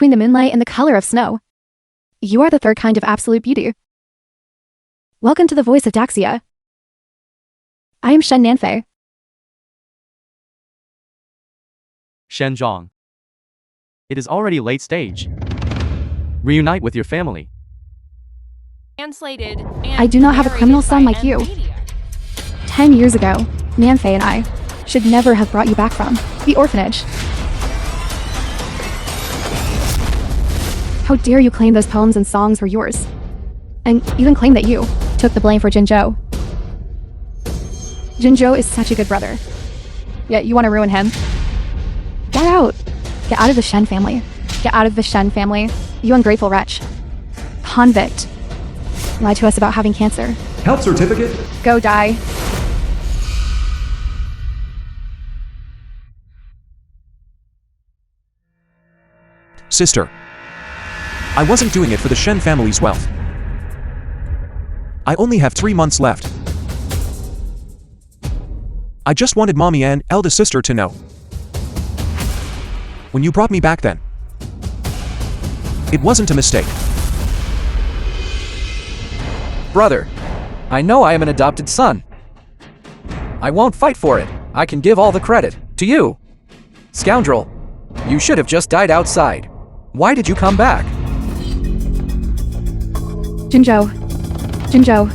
between the moonlight and the color of snow. You are the third kind of absolute beauty. Welcome to the voice of Daxia. I am Shen Nanfei. Shen Zhang. It is already late stage. Reunite with your family. Translated. I do not have a criminal son like you. 10 years ago, Nanfei and I should never have brought you back from the orphanage. How dare you claim those poems and songs were yours? And even claim that you took the blame for Jinzhou. Jinzhou is such a good brother. Yet you want to ruin him? Get out. Get out of the Shen family. Get out of the Shen family, you ungrateful wretch. Convict. Lied to us about having cancer. Health certificate? Go die. Sister. I wasn't doing it for the Shen family's wealth. I only have 3 months left. I just wanted mommy and eldest sister to know. When you brought me back then, it wasn't a mistake. Brother, I know I am an adopted son. I won't fight for it. I can give all the credit to you. Scoundrel, you should have just died outside. Why did you come back? Jinzhou. Jinzhou.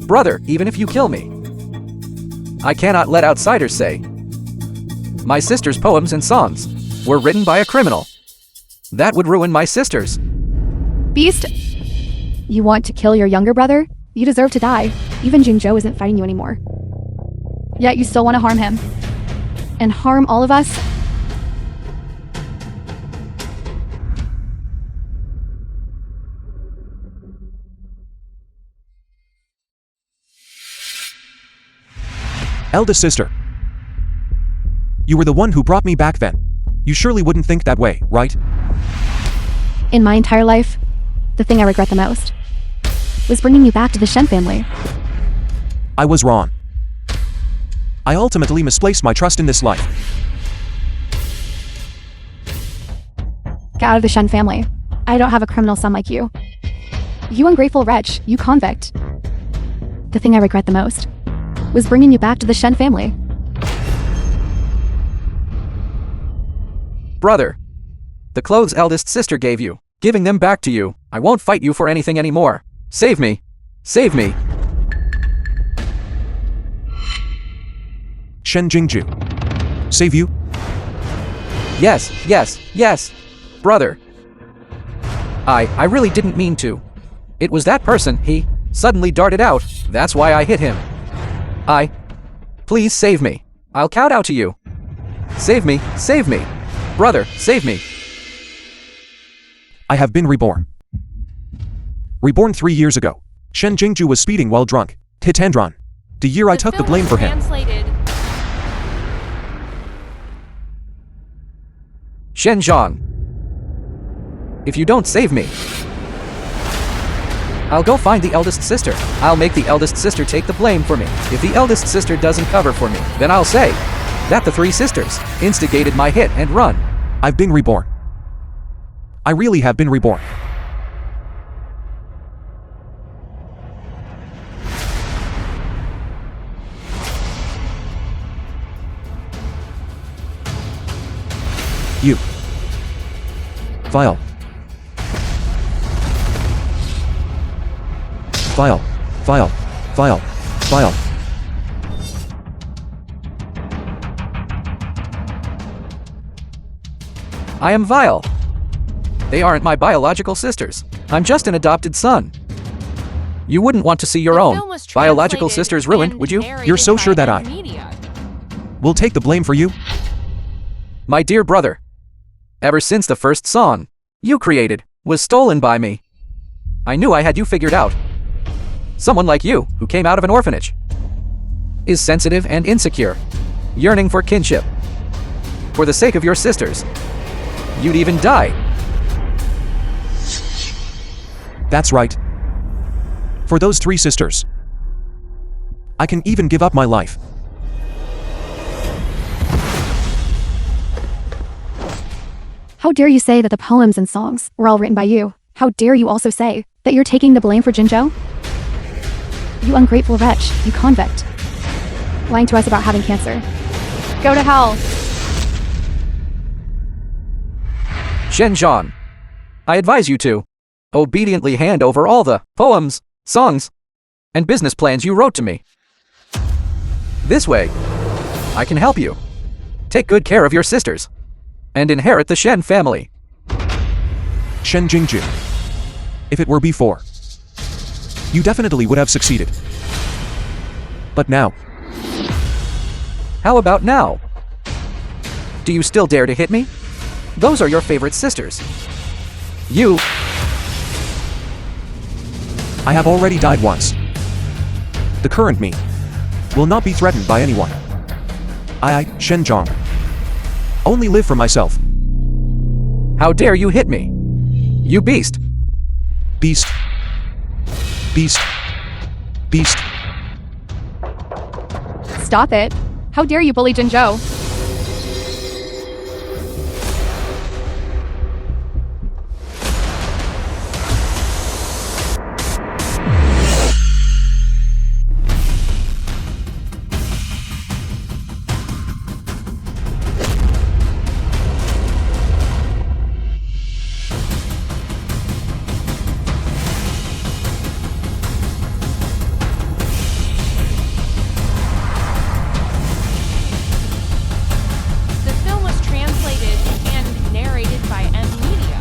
Brother, even if you kill me, I cannot let outsiders say my sister's poems and songs were written by a criminal. That would ruin my sister's. Beast! You want to kill your younger brother? You deserve to die. Even Jinzhou isn't fighting you anymore. Yet you still want to harm him. And harm all of us? Eldest sister. You were the one who brought me back then. You surely wouldn't think that way, right? In my entire life, the thing I regret the most was bringing you back to the Shen family. I was wrong. I ultimately misplaced my trust in this life. Get out of the Shen family. I don't have a criminal son like you. You ungrateful wretch, you convict. The thing I regret the most was bringing you back to the Shen family. Brother, the clothes eldest sister gave you, giving them back to you. I won't fight you for anything anymore. Save me. Save me. Shen Jingju. Save you? Yes, yes, yes. Brother. I really didn't mean to. It was that person, he suddenly darted out. That's why I hit him. Please save me. I'll kowtow to you. Save me, save me. Brother, save me. I have been reborn. Reborn 3 years ago. Shen Jingju was speeding while drunk. Titandron. The year I took the blame for him. Translated. Shen Zhang. If you don't save me, I'll go find the eldest sister. I'll make the eldest sister take the blame for me. If the eldest sister doesn't cover for me, then I'll say that the 3 sisters instigated my hit and run. I've been reborn. I really have been reborn. You. File. File. File. File. File. I am vile. They aren't my biological sisters. I'm just an adopted son. You wouldn't want to see your own biological sisters ruined, would you? You're so sure that I will take the blame for you? My dear brother, ever since the first song you created was stolen by me, I knew I had you figured out. Someone like you, who came out of an orphanage, is sensitive and insecure, yearning for kinship. For the sake of your sisters, you'd even die. That's right. For those 3 sisters, I can even give up my life. How dare you say that the poems and songs were all written by you? How dare you also say that you're taking the blame for Jinzhou? You ungrateful wretch, you convict. Lying to us about having cancer. Go to hell. Shenzhong, I advise you to obediently hand over all the poems, songs, and business plans you wrote to me. This way, I can help you take good care of your sisters and inherit the Shen family. Shen Jingju. If it were before, you definitely would have succeeded. But now, How about now? Do you still dare to hit me? Those are your favorite sisters. I have already died once. The current me will not be threatened by anyone. I, Shen Zhang, only live for myself. How dare you hit me? You beast. Beast. Beast. Beast. Stop it. How dare you bully Jinzhou? The film was translated and narrated by M Media.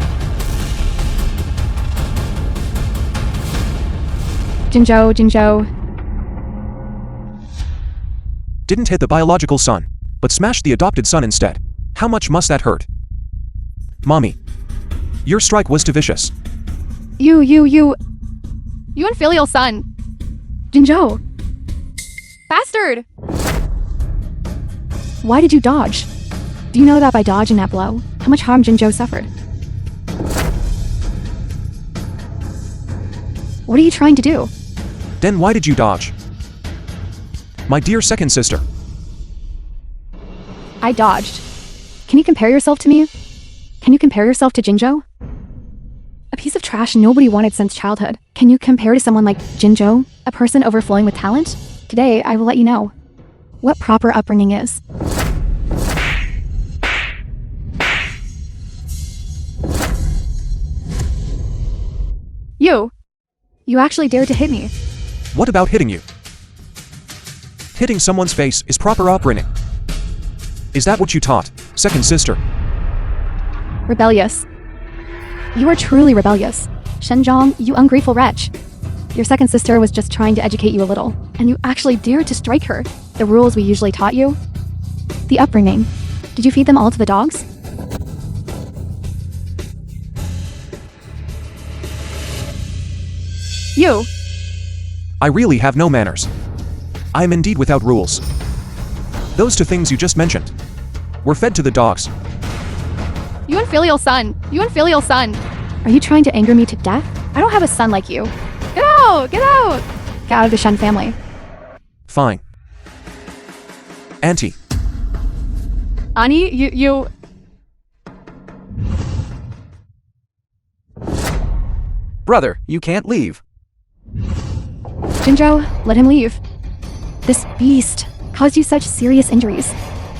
Jinzhou. Didn't hit the biological son, but smashed the adopted son instead. How much must that hurt? Mommy, your strike was too vicious. You infilial son. Jinzhou. Bastard! Why did you dodge? Do you know that by dodging that blow, how much harm Jinzhou suffered? What are you trying to do? Then why did you dodge? My dear second sister, I dodged. Can you compare yourself to me? Can you compare yourself to Jinzhou? A piece of trash nobody wanted since childhood. Can you compare to someone like Jinzhou, a person overflowing with talent? Today, I will let you know what proper upbringing is. You actually dared to hit me. what about hitting you? Hitting someone's face is proper upbringing. Is that what you taught, second sister? Rebellious. You are truly rebellious. Shenzhong, you ungrateful wretch. Your second sister was just trying to educate you a little, and you actually dared to strike her. The rules we usually taught you. The upbringing. Did you feed them all to the dogs? You. I really have no manners. I am indeed without rules. Those two things you just mentioned were fed to the dogs. You infilial son. You infilial son. Are you trying to anger me to death? I don't have a son like you. Get out! Get out! Get out of the Shen family. Fine. Auntie, Ani, you... Brother, you can't leave. Jinzhou, let him leave. This beast caused you such serious injuries.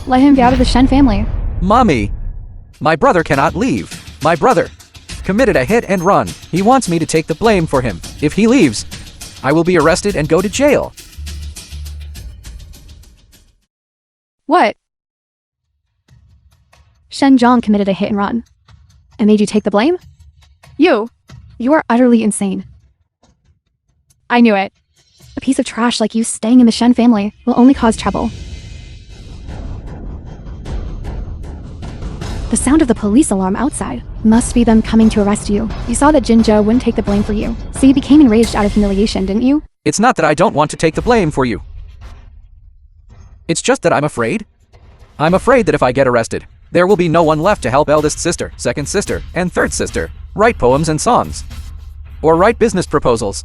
Let him be out of the Shen family. Mommy! My brother cannot leave. My brother committed a hit and run. He wants me to take the blame for him. If he leaves, I will be arrested and go to jail. What? Shenzhong committed a hit and run and made you take the blame? You are utterly insane. I knew it. A piece of trash like you staying in the Shen family will only cause trouble. The sound of the police alarm outside must be them coming to arrest you. You saw that Jinzhou wouldn't take the blame for you, so you became enraged out of humiliation, didn't you? It's not that I don't want to take the blame for you. It's just that I'm afraid. I'm afraid that if I get arrested, there will be no one left to help eldest sister, second sister, and third sister write poems and songs. Or write business proposals.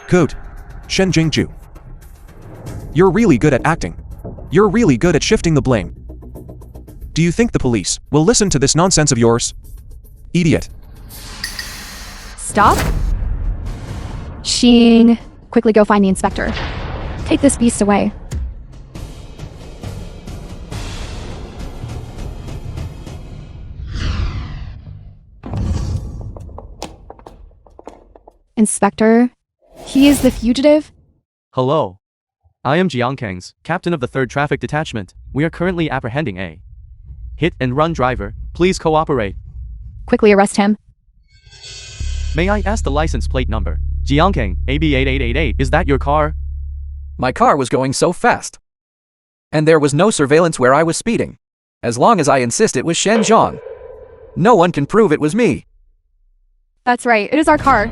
good. Shen Jingju. You're really good at acting. You're really good at shifting the blame. Do you think the police will listen to this nonsense of yours? Idiot. Stop. Shing. Quickly go find the inspector. Take this beast away. Inspector, he is the fugitive? Hello. I am Jiangkang's, captain of the 3rd Traffic Detachment. We are currently apprehending a hit-and-run driver. Please cooperate. Quickly arrest him. May I ask the license plate number? Jiangkang, AB8888, is that your car? My car was going so fast. And there was no surveillance where I was speeding. As long as I insist it was Shen Zhang. No one can prove it was me. That's right, it is our car.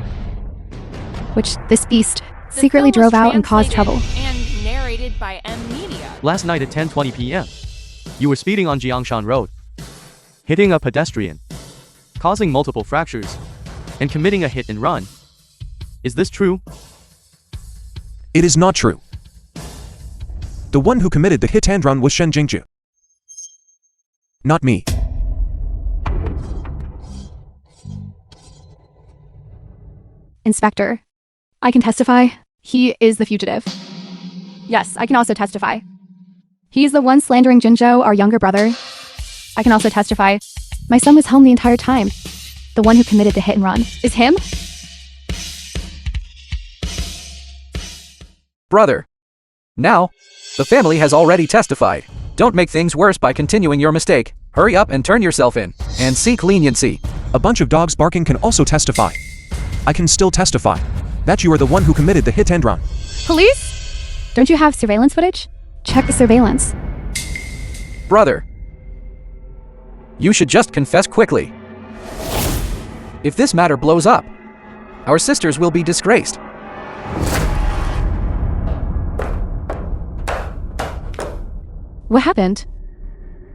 Which this beast The secretly film was drove out and caused trouble. translated And narrated by M Media. Last night at 10:20 p.m. You were speeding on Jiangshan Road, hitting a pedestrian, causing multiple fractures, and committing a hit and run. Is this true? It is not true. The one who committed the hit and run was Shen Jingju. Not me. Inspector, I can testify. He is the fugitive. Yes, I can also testify. He's the one slandering Jinzhou, our younger brother. I can also testify. My son was home the entire time. The one who committed the hit and run is him? Brother. Now, the family has already testified. Don't make things worse by continuing your mistake. Hurry up and turn yourself in, and seek leniency. A bunch of dogs barking can also testify. I can still testify that you are the one who committed the hit and run. Police? Don't you have surveillance footage? Check the surveillance. Brother. You should just confess quickly. If this matter blows up, our sisters will be disgraced. What happened?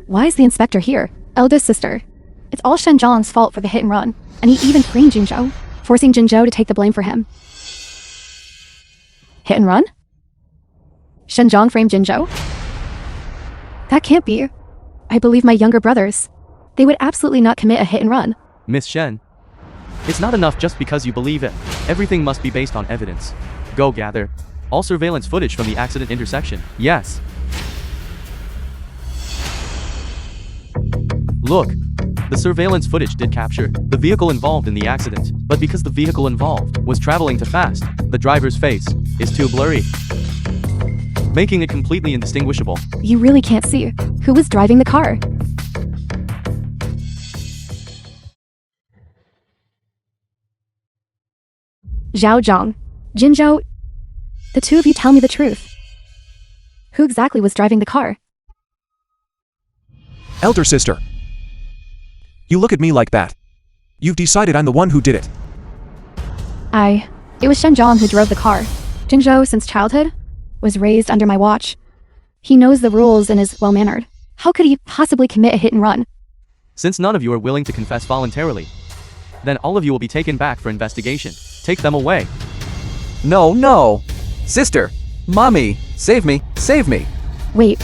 Why is the inspector here? Eldest sister. It's all Shen Zhang's fault for the hit and run, and he even framed Jinzhou, forcing Jinzhou to take the blame for him. Hit and run? Shen Zhang framed Jinzhou? That can't be. I believe my younger brothers. They would absolutely not commit a hit and run. Miss Shen, it's not enough just because you believe it. Everything must be based on evidence. Go gather all surveillance footage from the accident intersection. Yes. Look, the surveillance footage did capture the vehicle involved in the accident, but because the vehicle involved was traveling too fast, the driver's face is too blurry, making it completely indistinguishable. You really can't see who was driving the car. Zhao Zhang, Jinzhou, the two of you tell me the truth. Who exactly was driving the car? Elder sister. You look at me like that. You've decided I'm the one who did it. It was Shen Zhang who drove the car. Jinzhou, since childhood, was raised under my watch. He knows the rules and is well-mannered. How could he possibly commit a hit and run? Since none of you are willing to confess voluntarily, then all of you will be taken back for investigation. Take them away. No, no. Sister. Mommy. Save me. Save me. Wait.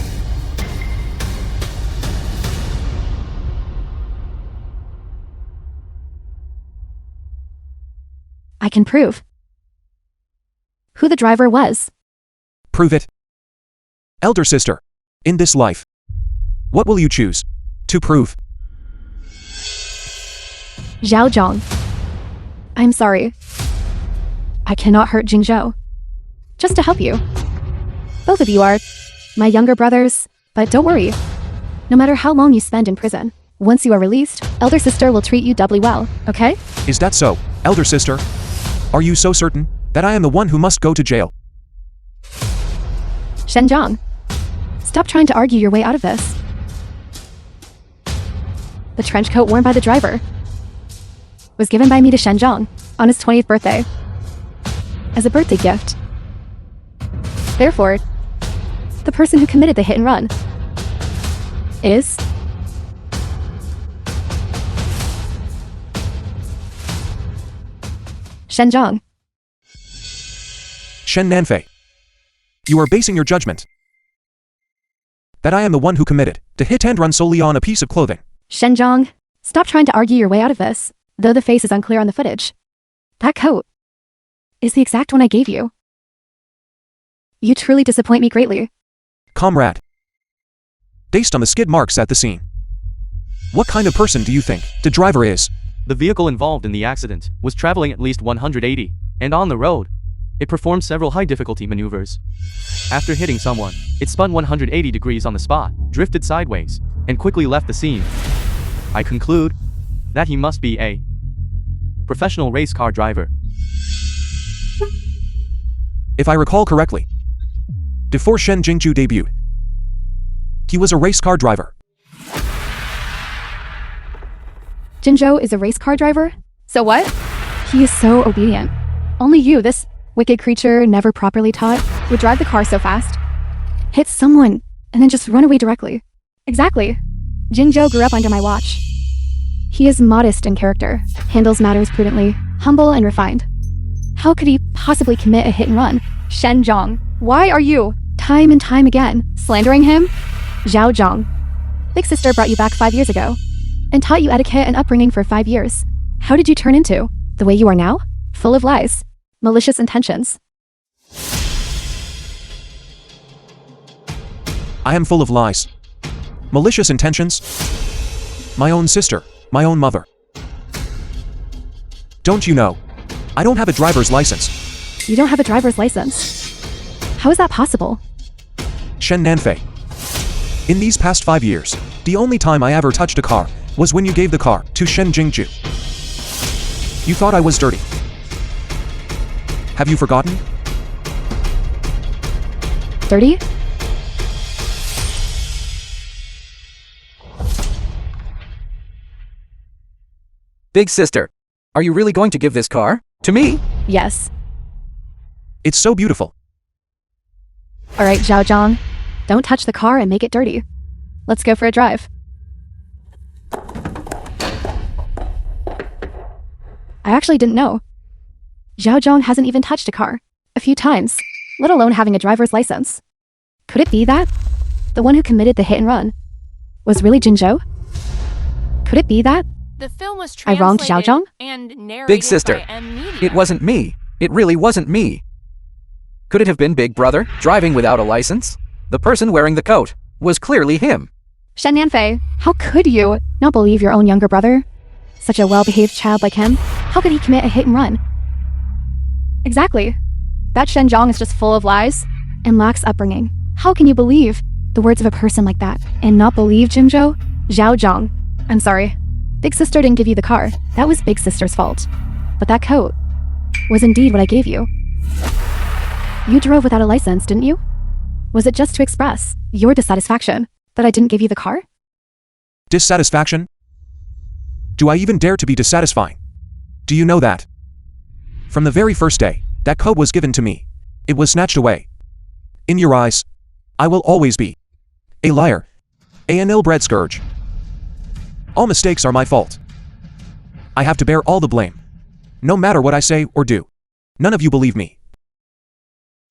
I can prove who the driver was. Prove it. Elder sister. In this life, what will you choose to prove? Zhao Zhang. I'm sorry. I cannot hurt Jinzhou. Just to help you. Both of you are my younger brothers, but don't worry. No matter how long you spend in prison, once you are released, elder sister will treat you doubly well, okay? Is that so, elder sister? Are you so certain that I am the one who must go to jail? Shen Zhang, stop trying to argue your way out of this. The trench coat worn by the driver was given by me to Shen Zhang on his 20th birthday as a birthday gift. Therefore, the person who committed the hit and run is Shen Zhang. Shen Nanfei. You are basing your judgment that I am the one who committed the hit and run solely on a piece of clothing. Shenjong, stop trying to argue your way out of this, though the face is unclear on the footage. That coat is the exact one I gave you. You truly disappoint me greatly. Comrade. Based on the skid marks at the scene, what kind of person do you think the driver is? The vehicle involved in the accident was traveling at least 180, and on the road, it performed several high-difficulty maneuvers. After hitting someone, it spun 180 degrees on the spot, drifted sideways, and quickly left the scene. I conclude that he must be a professional race car driver. If I recall correctly, before Shen Jingju debuted, he was a race car driver. Jinzhou is a race car driver? So what? He is so obedient. Only you, this wicked creature never properly taught, would drive the car so fast. Hit someone, and then just run away directly. Exactly. Jinzhou grew up under my watch. He is modest in character, handles matters prudently, humble and refined. How could he possibly commit a hit and run? Shenjong, why are you, time and time again, slandering him? Zhaozhong, Big Sister brought you back 5 years ago, and taught you etiquette and upbringing for 5 years. How did you turn into the way you are now? Full of lies, malicious intentions. I am full of lies. Malicious intentions. My own sister, my own mother. Don't you know? I don't have a driver's license. You don't have a driver's license. How is that possible? Shen Nanfei. In these past 5 years, the only time I ever touched a car was when you gave the car to Shen Jingju. You thought I was dirty. Have you forgotten? Dirty? Big sister, are you really going to give this car to me? Yes. It's so beautiful. Alright, Zhaozhong. Don't touch the car and make it dirty. Let's go for a drive. I actually didn't know. Zhaozhong hasn't even touched a car. A few times, let alone having a driver's license. Could it be that the one who committed the hit and run was really Jinzhou? Could it be that? The film was I wronged translated Zhaozhong? and narrated Big sister, by M Media. it wasn't me. It really wasn't me. Could it have been Big Brother, driving without a license? The person wearing the coat was clearly him. Shen Nanfei, how could you not believe your own younger brother? Such a well-behaved child like him, how could he commit a hit and run? Exactly. That Shenjong is just full of lies and lacks upbringing. How can you believe the words of a person like that and not believe Jinzhou? Zhaozhong, I'm sorry. Big Sister didn't give you the car. That was Big Sister's fault. But that coat was indeed what I gave you. You drove without a license, didn't you? Was it just to express your dissatisfaction that I didn't give you the car? Dissatisfaction? Do I even dare to be dissatisfying? Do you know that? From the very first day that coat was given to me, it was snatched away. In your eyes, I will always be a liar, an ill-bred scourge. All mistakes are my fault. I have to bear all the blame. No matter what I say or do, none of you believe me.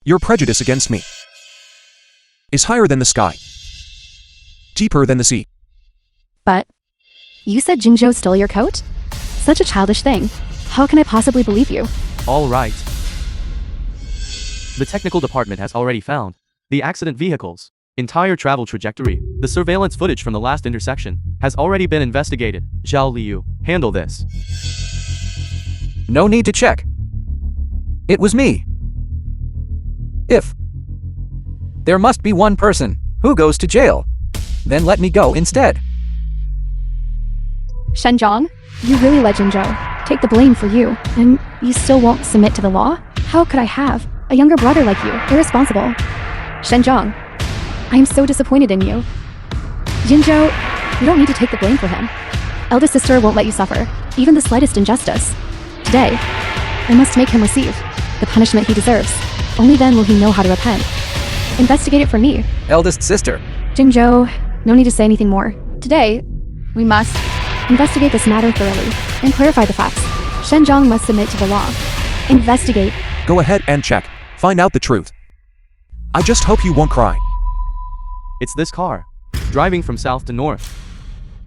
Your prejudice against me is higher than the sky, deeper than the sea. But you said Jinzhou stole your coat? Such a childish thing. How can I possibly believe you? All right. The technical department has already found the accident vehicle's entire travel trajectory. The surveillance footage from the last intersection has already been investigated. Zhao Liu, handle this. No need to check. It was me. If there must be one person who goes to jail, then let me go instead. Shenjong, you really let Jinzhou take the blame for you, and you still won't submit to the law? How could I have a younger brother like you? Irresponsible. Shenjong, I am so disappointed in you. Jinzhou, you don't need to take the blame for him. Eldest sister won't let you suffer, even the slightest injustice. Today, I must make him receive the punishment he deserves. Only then will he know how to repent. Investigate it for me. Eldest sister. Jinzhou, no need to say anything more. Today, we must investigate this matter thoroughly and clarify the facts. Shenjong must submit to the law. Investigate. Go ahead and check. Find out the truth. I just hope you won't cry. It's this car. driving from south to north.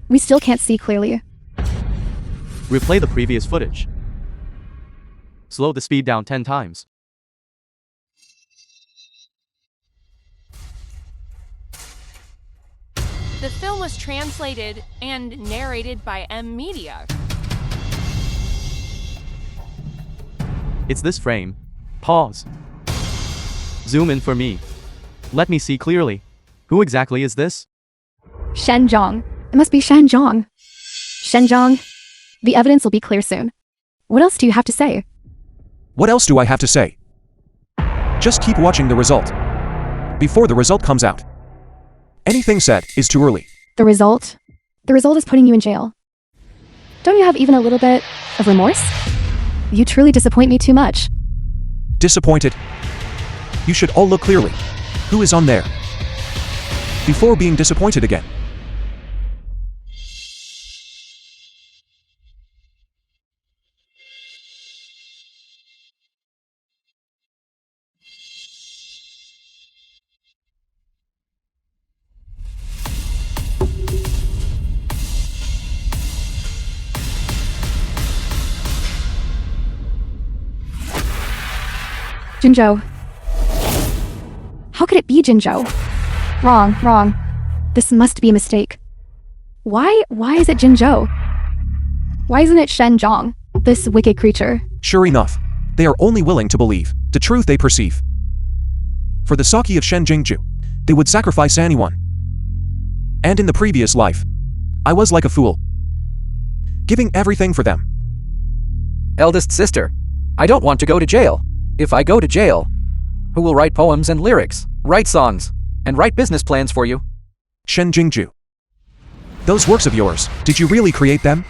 We still can't see clearly. Replay the previous footage. Slow the speed down 10 times. The film was translated and narrated by M Media. It's this frame. Pause. Zoom in for me. Let me see clearly. Who exactly is this? Shenjiang. It must be Shenjiang. Shenjiang. The evidence will be clear soon. What else do you have to say? What else do I have to say? Just keep watching the result. Before the result comes out. Anything said is too early. The result? The result is putting you in jail. Don't you have even a little bit of remorse? You truly disappoint me too much. Disappointed? You should all look clearly. Who is on there? Before being disappointed again. Jinzhou. How could it be Jinzhou? Wrong. This must be a mistake. Why is it Jinzhou? Why isn't it Shenjiang, this wicked creature? Sure enough, they are only willing to believe the truth they perceive. For the sake of Shen Jingju, they would sacrifice anyone. And in the previous life, I was like a fool, giving everything for them. Eldest sister, I don't want to go to jail. If I go to jail, who will write poems and lyrics, write songs, and write business plans for you? Shen Jingju. Those works of yours, did you really create them?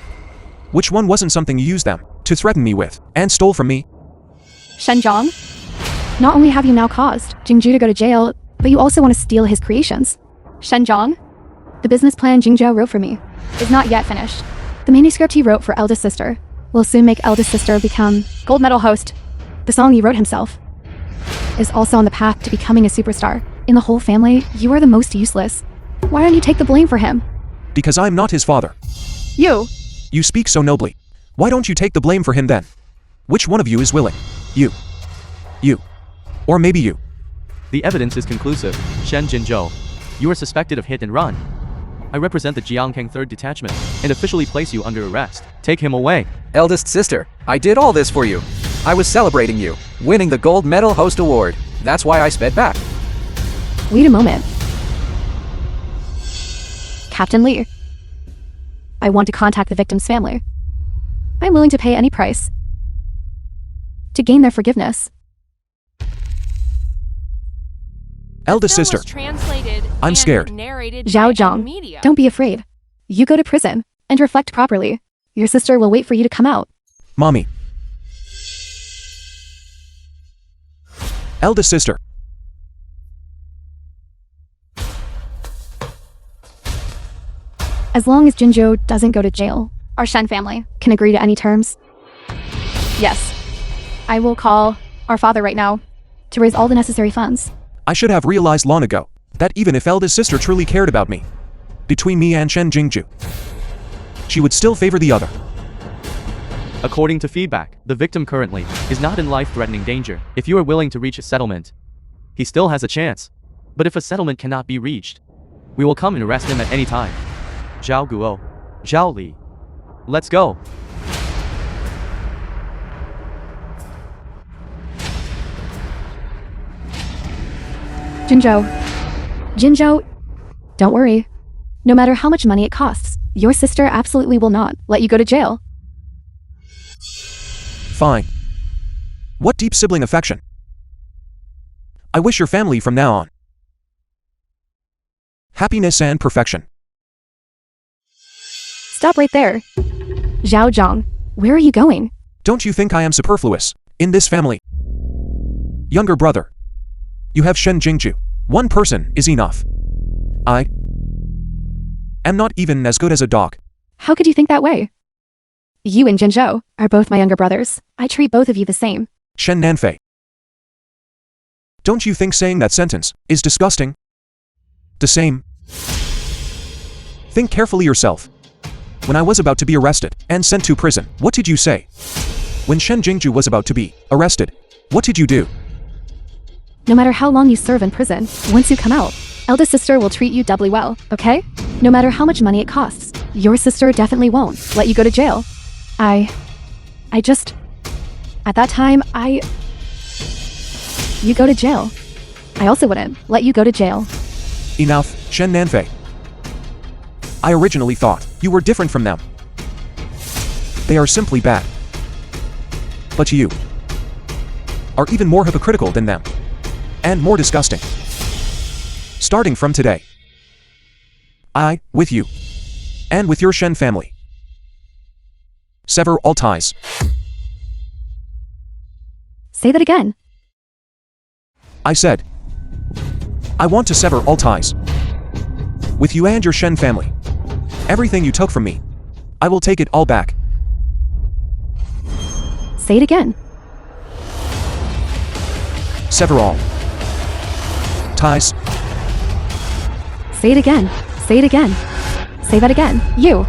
Which one wasn't something you used them to threaten me with and stole from me? Shenjiang? Not only have you now caused Jingzhou to go to jail, but you also want to steal his creations. Shenjiang? The business plan Jingzhou wrote for me is not yet finished. The manuscript he wrote for eldest sister will soon make eldest sister become gold medal host. The song he wrote himself is also on the path to becoming a superstar. In the whole family, you are the most useless. Why don't you take the blame for him? Because I'm not his father. You! You speak so nobly. Why don't you take the blame for him then? Which one of you is willing? You. Or maybe you. The evidence is conclusive. Shen Jinzhou, you are suspected of hit and run. I represent the Jiangkang 3rd Detachment and officially place you under arrest. Take him away. Eldest sister, I did all this for you. I was celebrating you, winning the Gold Medal Host Award. That's why I sped back. Wait a moment. Captain Lee. I want to contact the victim's family. I'm willing to pay any price to gain their forgiveness. Eldest The film sister, was translated I'm and scared. narrated Zhao by M Zhang, Media. don't be afraid. You go to prison and reflect properly. Your sister will wait for you to come out. Mommy. Eldest sister. As long as Jinzhou doesn't go to jail, our Shen family can agree to any terms. Yes. I will call our father right now to raise all the necessary funds. I should have realized long ago that even if eldest sister truly cared about me, between me and Shen Jingju, she would still favor the other. According to feedback, the victim currently is not in life-threatening danger. If you are willing to reach a settlement, he still has a chance. But if a settlement cannot be reached, we will come and arrest him at any time. Zhao Guo, Zhao Li. Let's go. Jinzhou, don't worry. No matter how much money it costs, your sister absolutely will not let you go to jail. Fine. What deep sibling affection. I wish your family from now on happiness and perfection. Stop right there. Zhao Zhang, where are you going? Don't you think I am superfluous in this family? Younger brother, you have Shen Jingju. One person is enough. I am not even as good as a dog. How could you think that way? You and Jinzhou are both my younger brothers. I treat both of you the same. Shen Nanfei. Don't you think saying that sentence is disgusting? The same. Think carefully yourself. When I was about to be arrested and sent to prison, what did you say? When Shen Jingju was about to be arrested, what did you do? No matter how long you serve in prison, once you come out, eldest sister will treat you doubly well, okay? No matter how much money it costs, your sister definitely won't let you go to jail. At that time, you go to jail. I also wouldn't let you go to jail. Enough, Shen Nanfei. I originally thought you were different from them. They are simply bad. But you are even more hypocritical than them. And more disgusting. Starting from today, I, with you, and with your Shen family, sever all ties. Say that again. I said, I want to sever all ties. With you and your Shen family. Everything you took from me, I will take it all back. Say it again. Sever all ties. Say it again. Say it again. Say that again. You.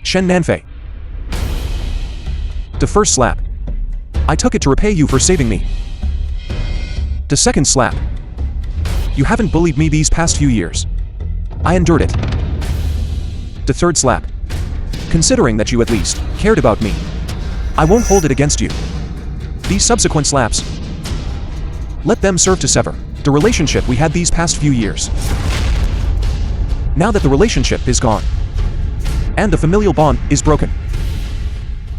Shen Nanfei. The first slap, I took it to repay you for saving me. The second slap, you haven't bullied me these past few years. I endured it. The third slap, considering that you at least cared about me, I won't hold it against you. These subsequent slaps, let them serve to sever the relationship we had these past few years. Now that the relationship is gone, and the familial bond is broken,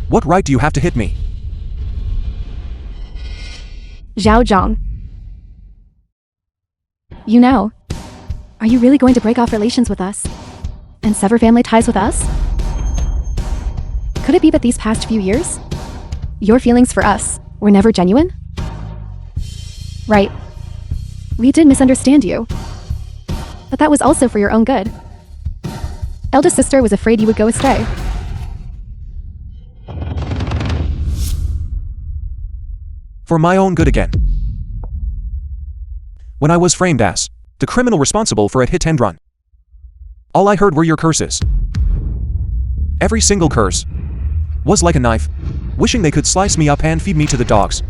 what right do you have to hit me? Zhao Zhang. You know, are you really going to break off relations with us? And sever family ties with us? Could it be that these past few years, your feelings for us were never genuine? Right. We did misunderstand you. But that was also for your own good. Eldest sister was afraid you would go astray. For my own good again. When I was framed as the criminal responsible for a hit and run, all I heard were your curses. Every single curse was like a knife, wishing they could slice me up and feed me to the dogs.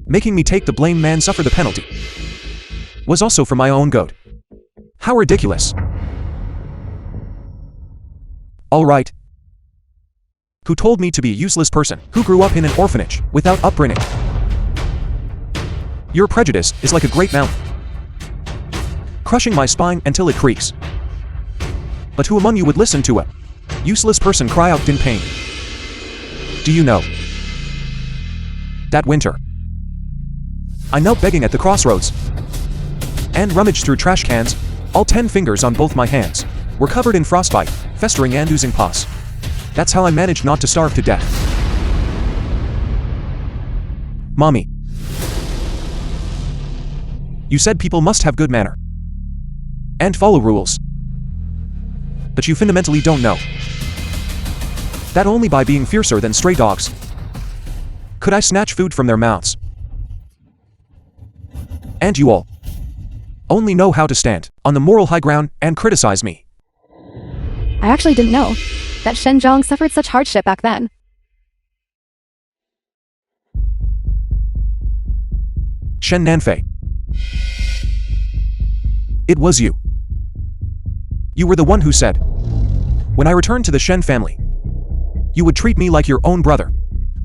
Making me take the blame and suffer the penalty was also for my own good. How ridiculous. All right. Who told me to be a useless person who grew up in an orphanage without upbringing? Your prejudice is like a great mountain, crushing my spine until it creaks. But who among you would listen to a useless person cry out in pain? Do you know? That winter, I knelt begging at the crossroads and rummaged through trash cans. All 10 fingers on both my hands were covered in frostbite, festering and oozing pus. That's how I managed not to starve to death. Mommy, you said people must have good manner and follow rules. But you fundamentally don't know that only by being fiercer than stray dogs could I snatch food from their mouths. And you all only know how to stand on the moral high ground and criticize me. I actually didn't know that Shen Zhang suffered such hardship back then. Shen Nanfei. It was you. You were the one who said, when I returned to the Shen family, you would treat me like your own brother,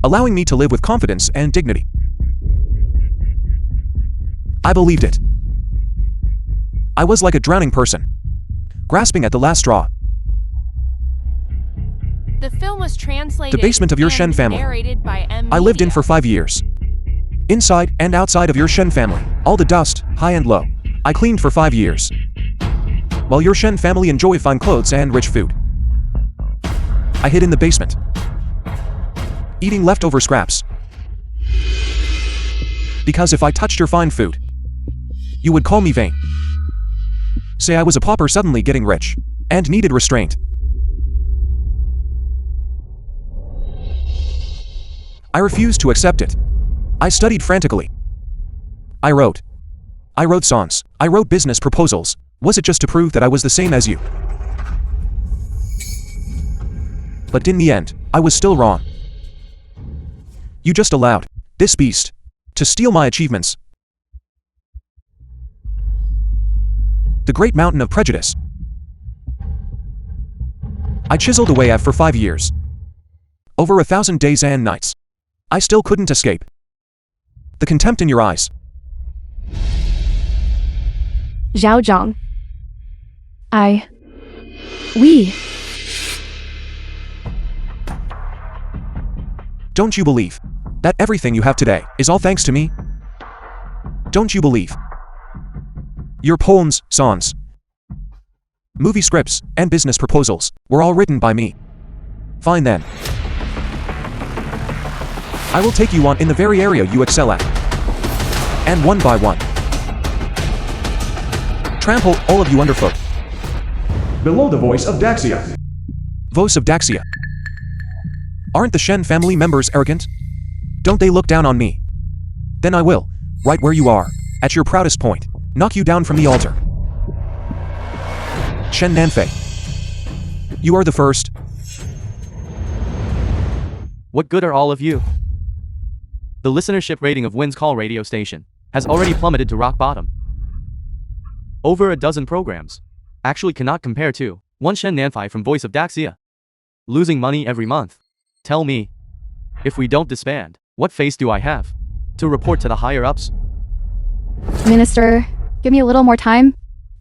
allowing me to live with confidence and dignity. I believed it. I was like a drowning person, grasping at the last straw. The film was translated The basement of your and Shen family. narrated by M. I lived in Media. for 5 years. Inside and outside of your Shen family, all the dust, high and low, I cleaned for 5 years. While your Shen family enjoy fine clothes and rich food, I hid in the basement, eating leftover scraps. Because if I touched your fine food, you would call me vain. Say I was a pauper suddenly getting rich, and needed restraint. I refused to accept it. I studied frantically. I wrote songs. I wrote business proposals. Was it just to prove that I was the same as you? But in the end, I was still wrong. You just allowed this beast to steal my achievements. The great mountain of prejudice I chiseled away at for 5 years. Over 1,000 days and nights. I still couldn't escape the contempt in your eyes. Zhao Zhang. We. Don't you believe that everything you have today is all thanks to me? Don't you believe your poems, songs, movie scripts, and business proposals were all written by me? Fine then. I will take you on in the very area you excel at. And one by one, trample all of you underfoot. Below the voice of Daxia. Voice of Daxia. Aren't the Shen family members arrogant? Don't they look down on me? Then I will, right where you are, at your proudest point, knock you down from the altar. Shen Nanfei. You are the first. What good are all of you? The listenership rating of Wynn's Call radio station has already plummeted to rock bottom. Over a dozen programs actually cannot compare to one Shen Nanfei from Voice of Daxia. Losing money every month. Tell me, if we don't disband, what face do I have to report to the higher ups? Minister, give me a little more time.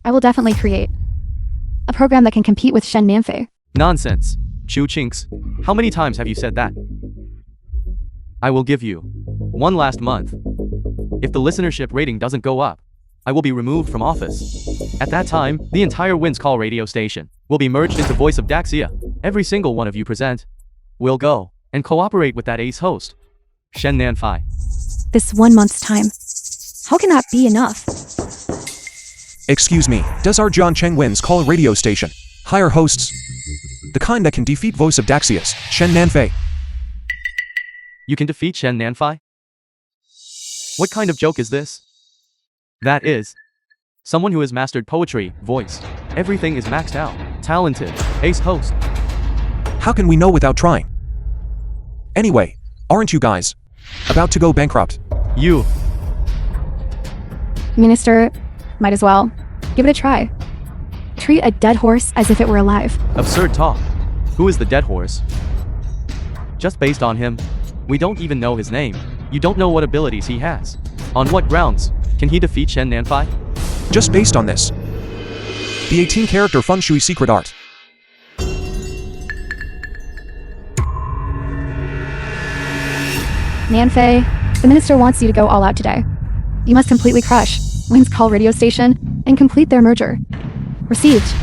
I will definitely create a program that can compete with Shen Nanfei. Nonsense. Chu Chinks. How many times have you said that? I will give you one last month. If the listenership rating doesn't go up, I will be removed from office. At that time, the entire Wynn's Call radio station will be merged into Voice of Daxia. Every single one of you present will go and cooperate with that ace host, Shen Nanfei. This 1 month's time. How can that be enough? Excuse me, does our John Cheng Wynn's Call radio station hire hosts? The kind that can defeat Voice of Daxia's Shen Nanfei? You can defeat Shen Nanfei? What kind of joke is this? That is someone who has mastered poetry, voice. Everything is maxed out. Talented. Ace host. How can we know without trying? Anyway, aren't you guys about to go bankrupt? You. Minister, might as well. Give it a try. Treat a dead horse as if it were alive. Absurd talk. Who is the dead horse? Just based on him, we don't even know his name. You don't know what abilities he has. On what grounds can he defeat Shen Nanfei? Just based on this. The 18-character feng shui secret art. Nanfei, the minister wants you to go all out today. You must completely crush Wynn's Call radio station and complete their merger. Received.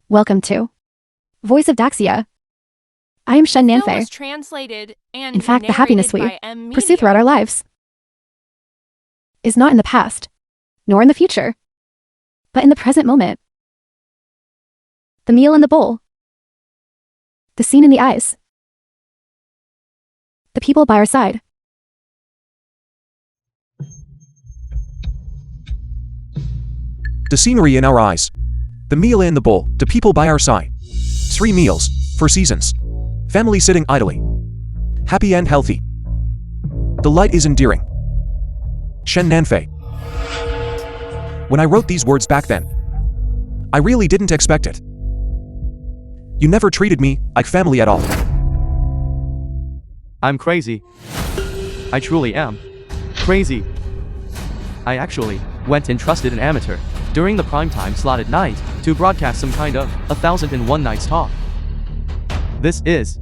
Welcome to Voice of Daxia. I am Shen Film Nanfei. was translated and In fact, the happiness we narrated by M. pursue Media. throughout our lives is not in the past, nor in the future, but in the present moment. The meal in the bowl. The scene in the eyes. The people by our side. The scenery in our eyes. The meal in the bowl. The people by our side. 3 meals, 4 seasons. Family sitting idly. Happy and healthy. The light is endearing. Shen Nanfei. When I wrote these words back then, I really didn't expect it. You never treated me like family at all. I'm crazy. I truly am. Crazy. I actually went and trusted an amateur during the primetime slot at night to broadcast some kind of 1001 Nights talk. This is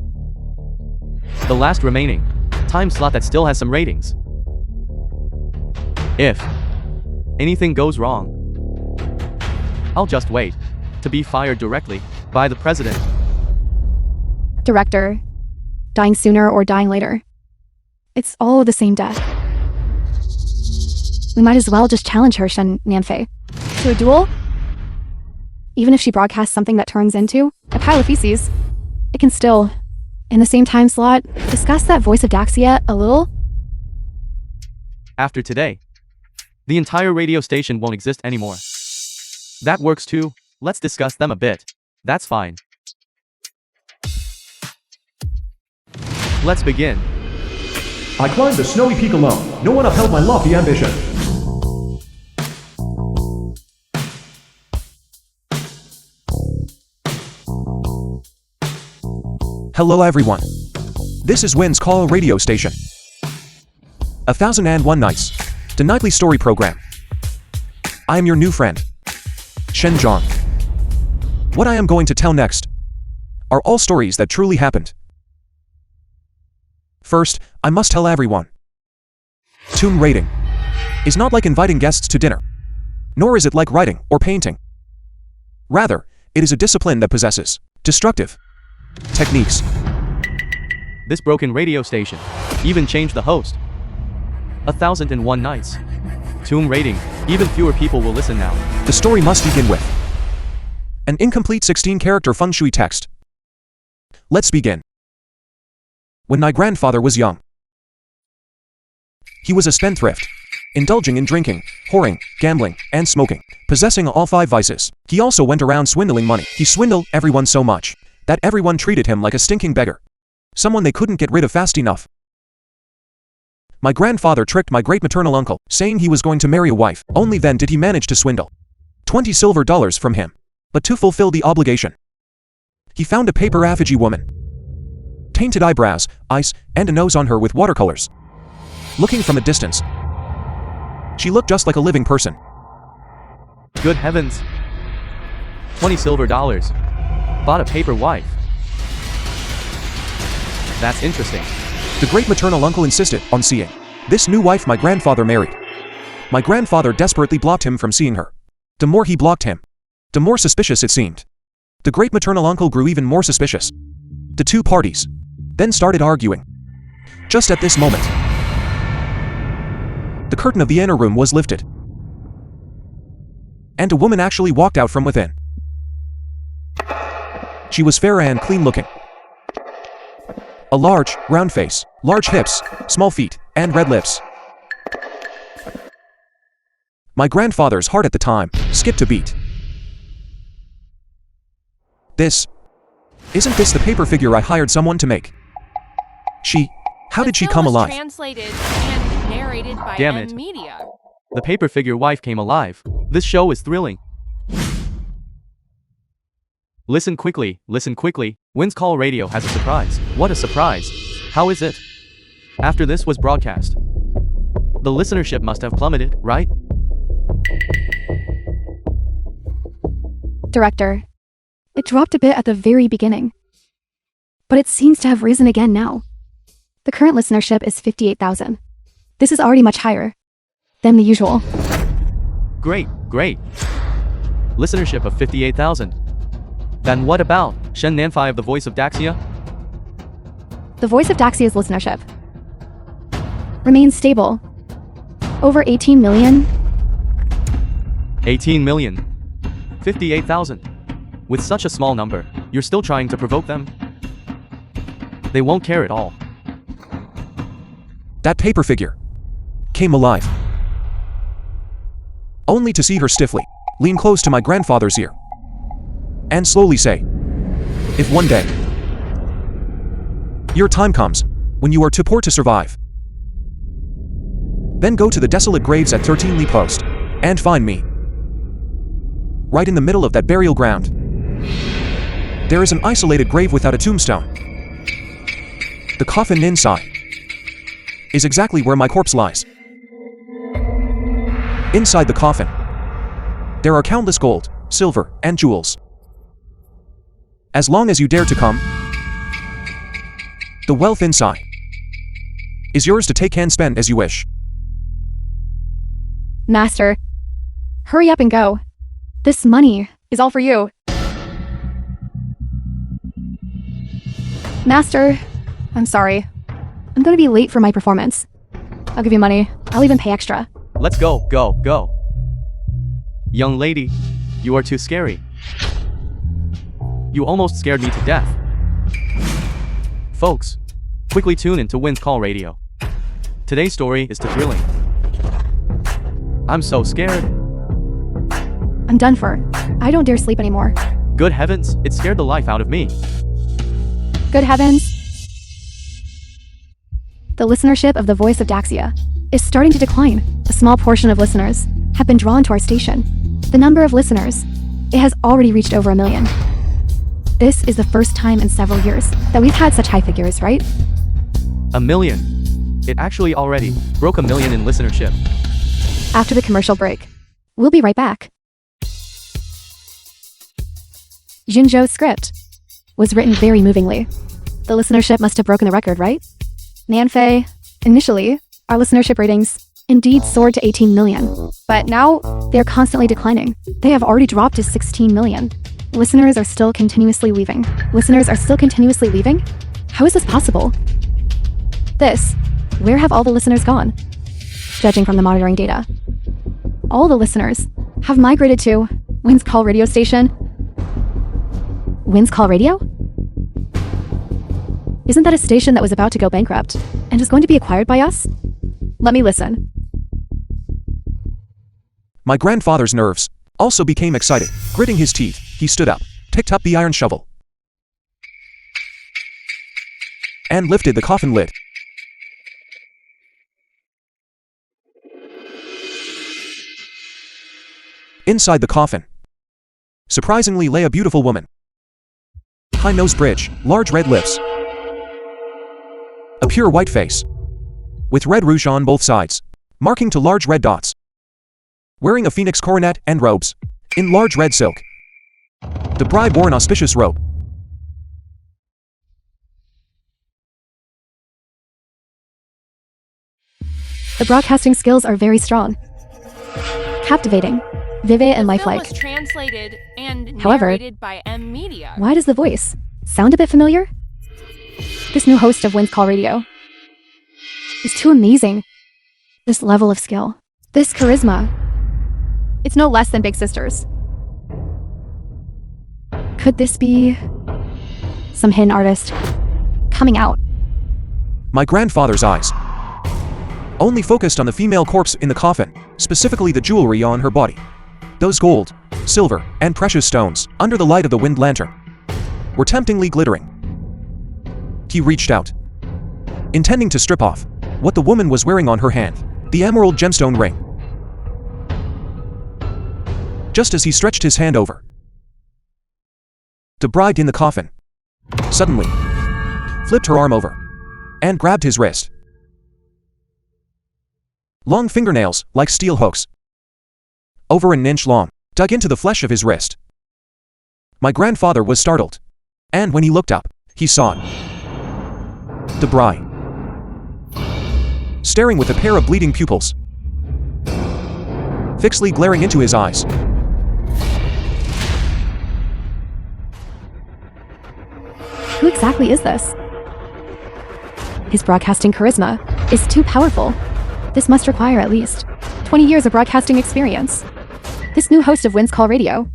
the last remaining time slot that still has some ratings. If anything goes wrong, I'll just wait to be fired directly by the president. Director, dying sooner or dying later. It's all the same death. We might as well just challenge her, Shen Nanfei, to a duel. Even if she broadcasts something that turns into a pile of feces, it can still, in the same time slot, discuss that Voice of Daxia a little. After today, The entire radio station won't exist anymore. That works too. Let's discuss them a bit. That's fine. Let's begin. I climbed the snowy peak alone. No one upheld my lofty ambition. Hello everyone. This is Win's Call radio station. 1001 Nights, the nightly story program. I am your new friend, Shen Zhang. What I am going to tell next are all stories that truly happened. First, I must tell everyone. Tomb raiding is not like inviting guests to dinner, nor is it like writing or painting. Rather, it is a discipline that possesses destructive techniques. This broken radio station even changed the host. 1001 Nights. Tomb raiding. Even fewer people will listen now. The story must begin with an incomplete 16-character feng shui text. Let's begin. When my grandfather was young, he was a spendthrift, indulging in drinking, whoring, gambling, and smoking, possessing all 5 vices. He also went around swindling money. He swindled everyone so much that everyone treated him like a stinking beggar, someone they couldn't get rid of fast enough. My grandfather tricked my great-maternal uncle, saying he was going to marry a wife. Only then did he manage to swindle $20 silver from him. But to fulfill the obligation, he found a paper effigy woman, tainted eyebrows, eyes, and a nose on her with watercolors. Looking from a distance, she looked just like a living person. Good heavens. $20 silver. Bought a paper wife. That's interesting. The great-maternal uncle insisted on seeing this new wife my grandfather married. My grandfather desperately blocked him from seeing her. The more he blocked him, the more suspicious it seemed. The great-maternal uncle grew even more suspicious. The two parties then started arguing. Just at this moment, the curtain of the inner room was lifted, and a woman actually walked out from within. She was fair and clean-looking. A large, round face, large hips, small feet, and red lips. My grandfather's heart at the time skipped a beat. Isn't this the paper figure I hired someone to make? How did she come alive? Translated and narrated by Damn it. Media. The paper figure wife came alive. This show is thrilling. Listen quickly, listen quickly. Win's Call Radio has a surprise. What a surprise. How is it? After this was broadcast, the listenership must have plummeted, right? Director, it dropped a bit at the very beginning, but it seems to have risen again now. The current listenership is 58,000. This is already much higher than the usual. Great, great. Listenership of 58,000. Then what about Shen Nanfei of the Voice of Daxia? The Voice of Daxia's listenership remains stable. Over 18 million. 18 million. 58,000. With such a small number, you're still trying to provoke them? They won't care at all. That paper figure came alive, only to see her stiffly lean close to my grandfather's ear and slowly say, "If one day your time comes when you are too poor to survive, then go to the desolate graves at 13 Lee Post and find me. Right in the middle of that burial ground, there is an isolated grave without a tombstone. The coffin inside is exactly where my corpse lies. Inside the coffin, there are countless gold, silver, and jewels. As long as you dare to come, the wealth inside is yours to take and spend as you wish." Master, hurry up and go. This money is all for you. Master, I'm sorry. I'm gonna be late for my performance. I'll give you money. I'll even pay extra. Let's go, go, go. Young lady, you are too scary. You almost scared me to death. Folks, quickly tune in to Win's Call Radio. Today's story is too thrilling. I'm so scared. I'm done for. I don't dare sleep anymore. Good heavens, it scared the life out of me. Good heavens. The listenership of the voice of Daxia is starting to decline. A small portion of listeners have been drawn to our station. The number of listeners, it has already reached over 1 million. This is the first time in several years that we've had such high figures, right? 1 million. It actually already broke 1 million in listenership. After the commercial break, we'll be right back. Junjo's script was written very movingly. The listenership must have broken the record, right? Nanfei, initially, our listenership ratings indeed soared to 18 million, but now they're constantly declining. They have already dropped to 16 million. Listeners are still continuously leaving. Listeners are still continuously leaving? How is this possible? Where have all the listeners gone? Judging from the monitoring data, all the listeners have migrated to Wind's Call radio station. Wind's Call Radio? Isn't that a station that was about to go bankrupt and is going to be acquired by us? Let me listen. My grandfather's nerves also became excited. Gritting his teeth, he stood up, picked up the iron shovel, and lifted the coffin lid. Inside the coffin, surprisingly, lay a beautiful woman. High nose bridge, large red lips, a pure white face, with red rouge on both sides, marking to large red dots, wearing a phoenix coronet and robes, in large red silk. The bride wore an auspicious robe. The broadcasting skills are very strong, captivating, vivid, and The film lifelike. was translated and However, narrated by M Media. Why does the voice sound a bit familiar? This new host of Wind's Call Radio is too amazing. This level of skill, this charisma, it's no less than Big Sisters. Could this be some hidden artist coming out? My grandfather's eyes only focused on the female corpse in the coffin, specifically the jewelry on her body. Those gold, silver, and precious stones, under the light of the wind lantern, were temptingly glittering. He reached out, intending to strip off what the woman was wearing on her hand, the emerald gemstone ring. Just as he stretched his hand over, the bride in the coffin suddenly flipped her arm over and grabbed his wrist. Long fingernails, like steel hooks, over an inch long, dug into the flesh of his wrist. My grandfather was startled, and when he looked up, he saw the bride, staring with a pair of bleeding pupils, fixedly glaring into his eyes. Who exactly is this? His broadcasting charisma is too powerful. This must require at least 20 years of broadcasting experience. This new host of Wind's Call Radio.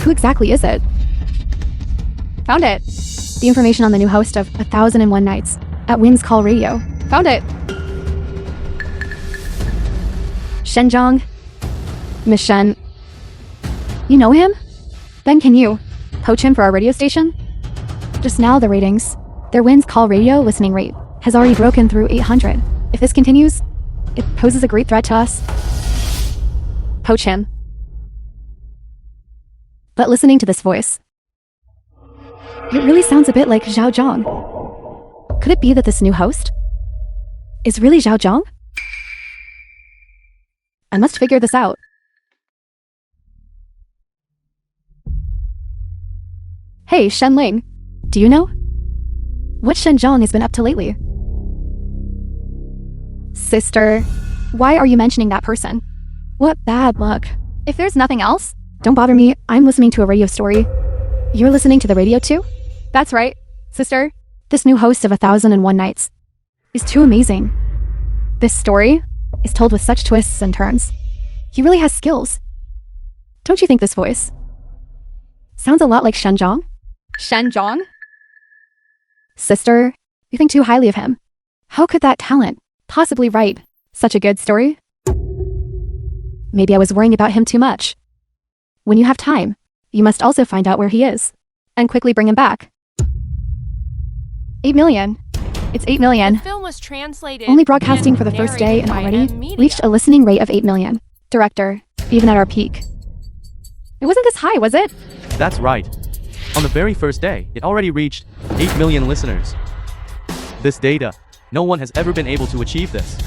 Who exactly is it? Found it. The information on the new host of 1001 Nights at Wind's Call Radio. Found it. Shenjiang. Miss Shen. You know him? Then can you poach him for our radio station? Just now the ratings, their Wind's Call Radio listening rate has already broken through 800. If this continues, it poses a great threat to us. Poach him. But listening to this voice, it really sounds a bit like Zhao Zhang. Could it be that this new host is really Zhao Zhang? I must figure this out. Hey, Shen Ling, do you know what Shen Zhang has been up to lately? Sister, why are you mentioning that person? What bad luck. If there's nothing else, don't bother me. I'm listening to a radio story. You're listening to the radio too? That's right, sister. This new host of 1001 Nights is too amazing. This story is told with such twists and turns. He really has skills. Don't you think this voice sounds a lot like Shen Zhang? Shen Zhang? Sister, you think too highly of him. How could that talent possibly write such a good story? Maybe I was worrying about him too much. When you have time, you must also find out where he is and quickly bring him back. 8 million. It's 8 The million. film was translated. Only broadcasting and for the first day and narrated by already Media. reached a listening rate of 8 million. Director, even at our peak. It wasn't this high, was it? That's right. On the very first day, it already reached 8 million listeners. This data, no one has ever been able to achieve this.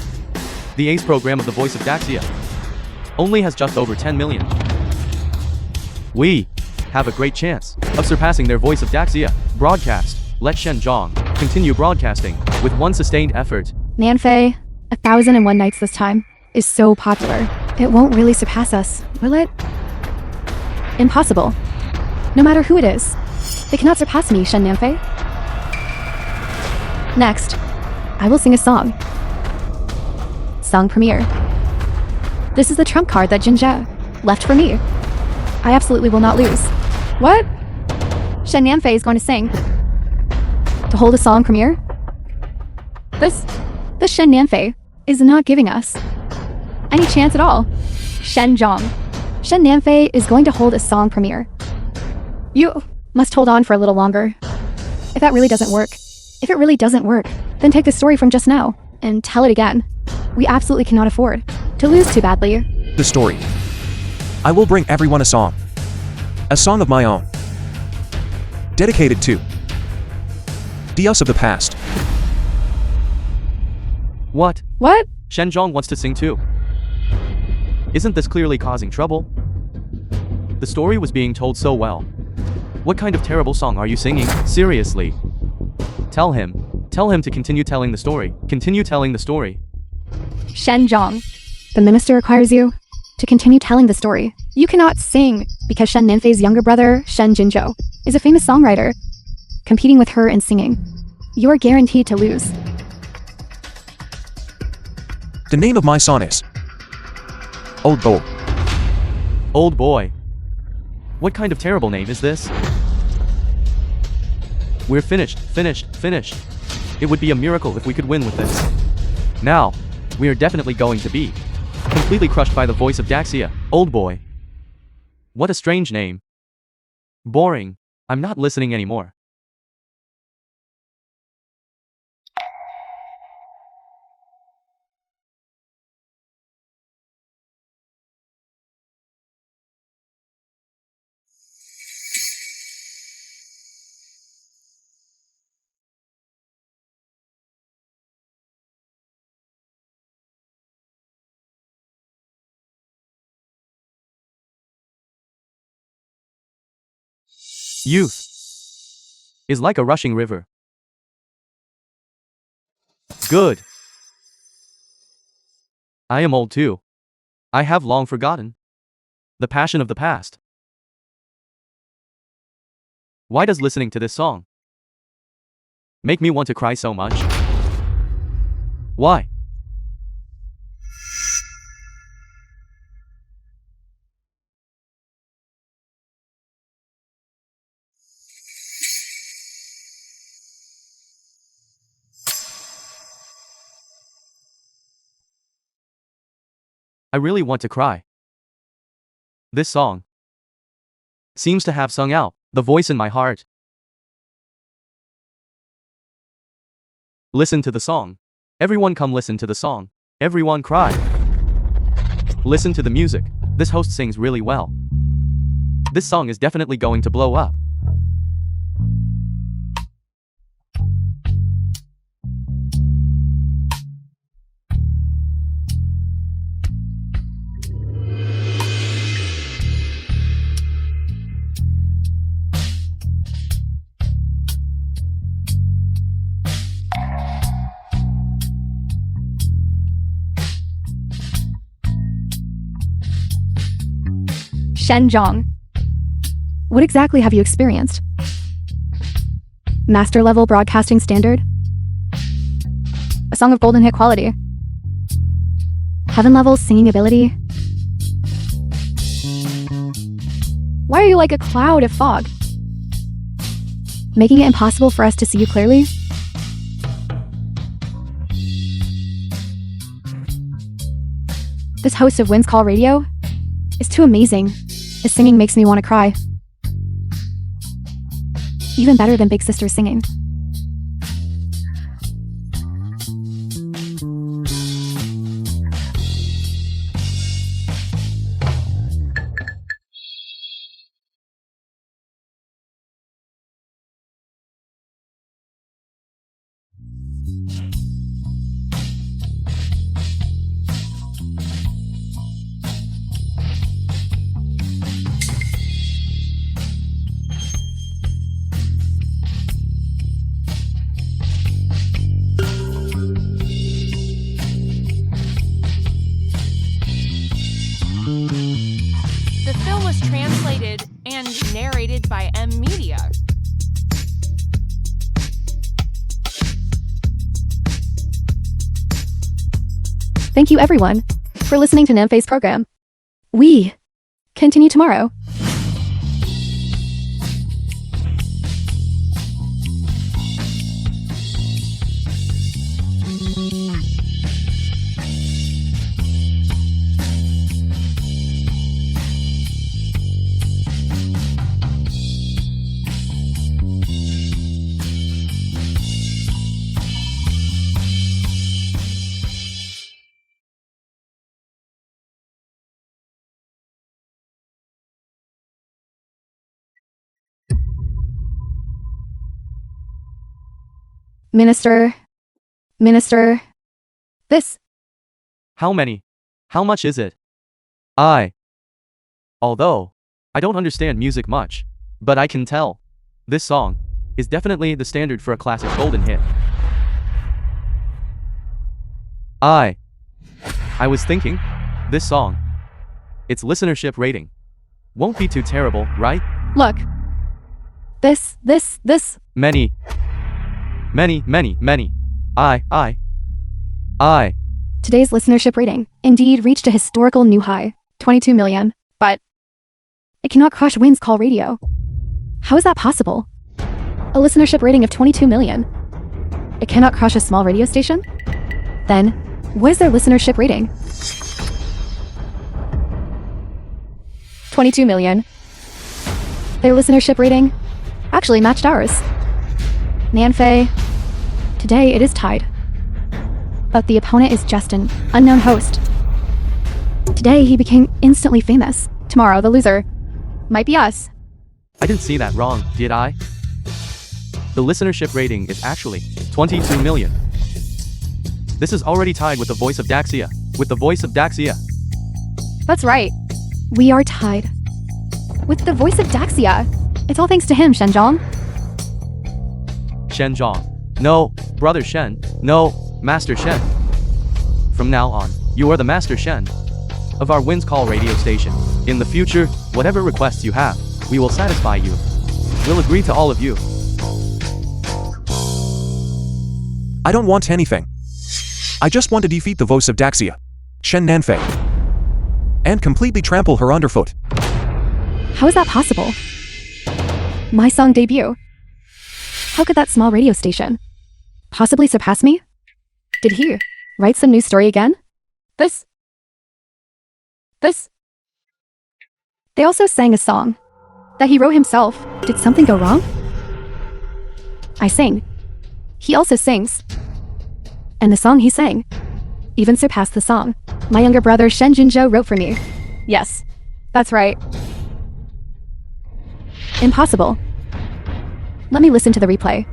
The ACE program of the Voice of Daxia only has just over 10 million. We have a great chance of surpassing their Voice of Daxia broadcast. Let Shen Zhong continue broadcasting with one sustained effort. Nanfei, 1001 Nights this time, is so popular. It won't really surpass us, will it? Impossible. No matter who it is, they cannot surpass me, Shen Nanfei. Next, I will sing a song. Song premiere. This is the trump card that Jinjia left for me. I absolutely will not lose. What? Shen Nanfei is going to sing. To hold a song premiere? This Shen Nanfei is not giving us any chance at all. Shen Zhong. Shen Nanfei is going to hold a song premiere. You must hold on for a little longer. If that really doesn't work, then take the story from just now and tell it again. We absolutely cannot afford to lose too badly. The story. I will bring everyone a song. A song of my own. Dedicated to the us of the past. What? What? Shen Zhong wants to sing too. Isn't this clearly causing trouble? The story was being told so well. What kind of terrible song are you singing? Seriously. Tell him to continue telling the story. Continue telling the story. Shen Zhong. The minister requires you to continue telling the story. You cannot sing because Shen Nanfei's younger brother, Shen Jinzhou, is a famous songwriter. Competing with her in singing, you are guaranteed to lose. The name of my song is Old Boy. Old boy. What kind of terrible name is this? We're finished. It would be a miracle if we could win with this. Now, we are definitely going to be completely crushed by the Voice of Daxia. Old boy. What a strange name. Boring. I'm not listening anymore. Youth is like a rushing river. Good. I am old too. I have long forgotten the passion of the past. Why does listening to this song make me want to cry so much? Why? I really want to cry. This song seems to have sung out the voice in my heart. Listen to the song. Everyone come listen to the song. Everyone cry. Listen to the music. This host sings really well. This song is definitely going to blow up. Shen Zhong. What exactly have you experienced? Master level broadcasting standard? A song of golden hit quality? Heaven level singing ability? Why are you like a cloud of fog? Making it impossible for us to see you clearly? This host of Winds Call Radio is too amazing. His singing makes me want to cry. Even better than Big Sister's singing. The film was translated and narrated by M Media. Thank you everyone for listening to Namfei's program. We continue tomorrow. Minister, this. How many? How much is it? Although, I don't understand music much, but I can tell. This song is definitely the standard for a classic golden hit. I was thinking, this song, its listenership rating won't be too terrible, right? Look. This. Many. Today's listenership rating indeed reached a historical new high, 22 million, but it cannot crush Win's Call Radio. How is that possible? A listenership rating of 22 million. It cannot crush a small radio station? Then, what is their listenership rating? 22 million. Their listenership rating actually matched ours. Nanfei, today it is tied. But the opponent is just an unknown host. Today he became instantly famous. Tomorrow the loser might be us. I didn't see that wrong, did I? The listenership rating is actually 22 million. This is already tied with the voice of Daxia. That's right. We are tied. With the voice of Daxia. It's all thanks to him, Shenjiang. Shenjiang. No, Brother Shen. No, Master Shen. From now on, you are the Master Shen of our Win's Call radio station. In the future, whatever requests you have, we will satisfy you. We'll agree to all of you. I don't want anything. I just want to defeat the voice of Daxia, Shen Nanfei, and completely trample her underfoot. How is that possible? My song debut. How could that small radio station possibly surpass me? Did he write some new story again? This. They also sang a song that he wrote himself. Did something go wrong? I sing. He also sings. And the song he sang even surpassed the song my younger brother Shen Junzhou wrote for me. Yes, that's right. Impossible. Let me listen to the replay.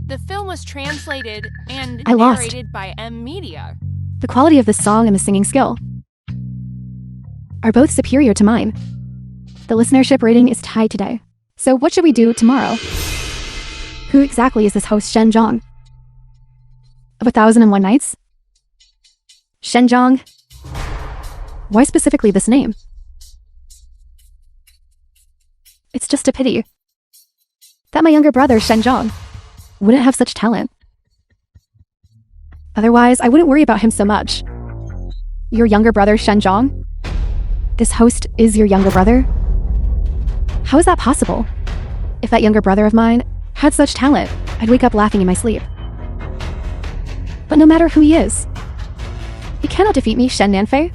The film was translated and I lost. narrated by M Media. The quality of the song and the singing skill are both superior to mine. The listenership rating is tied today. So what should we do tomorrow? Who exactly is this host Shen Zhang? Of 1001 Nights? Shen Zhang? Why specifically this name? It's just a pity that my younger brother Shen Zhang wouldn't have such talent. Otherwise, I wouldn't worry about him so much. Your younger brother, Shenjong? This host is your younger brother? How is that possible? If that younger brother of mine had such talent, I'd wake up laughing in my sleep. But no matter who he is, you cannot defeat me, Shen Nanfei.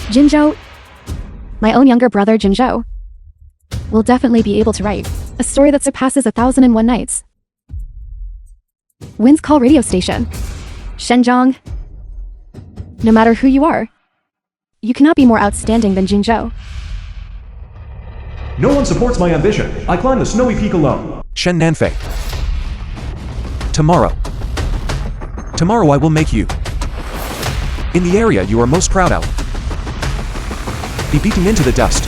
Jinzhou, my own younger brother Jinzhou, will definitely be able to write a story that surpasses 1001 Nights. Wind's Call radio station. Shenjong, no matter who you are, you cannot be more outstanding than Jinzhou. No one supports my ambition. I climb the snowy peak alone. Shen Nanfei. Tomorrow I will make you, in the area you are most proud of, be beaten into the dust.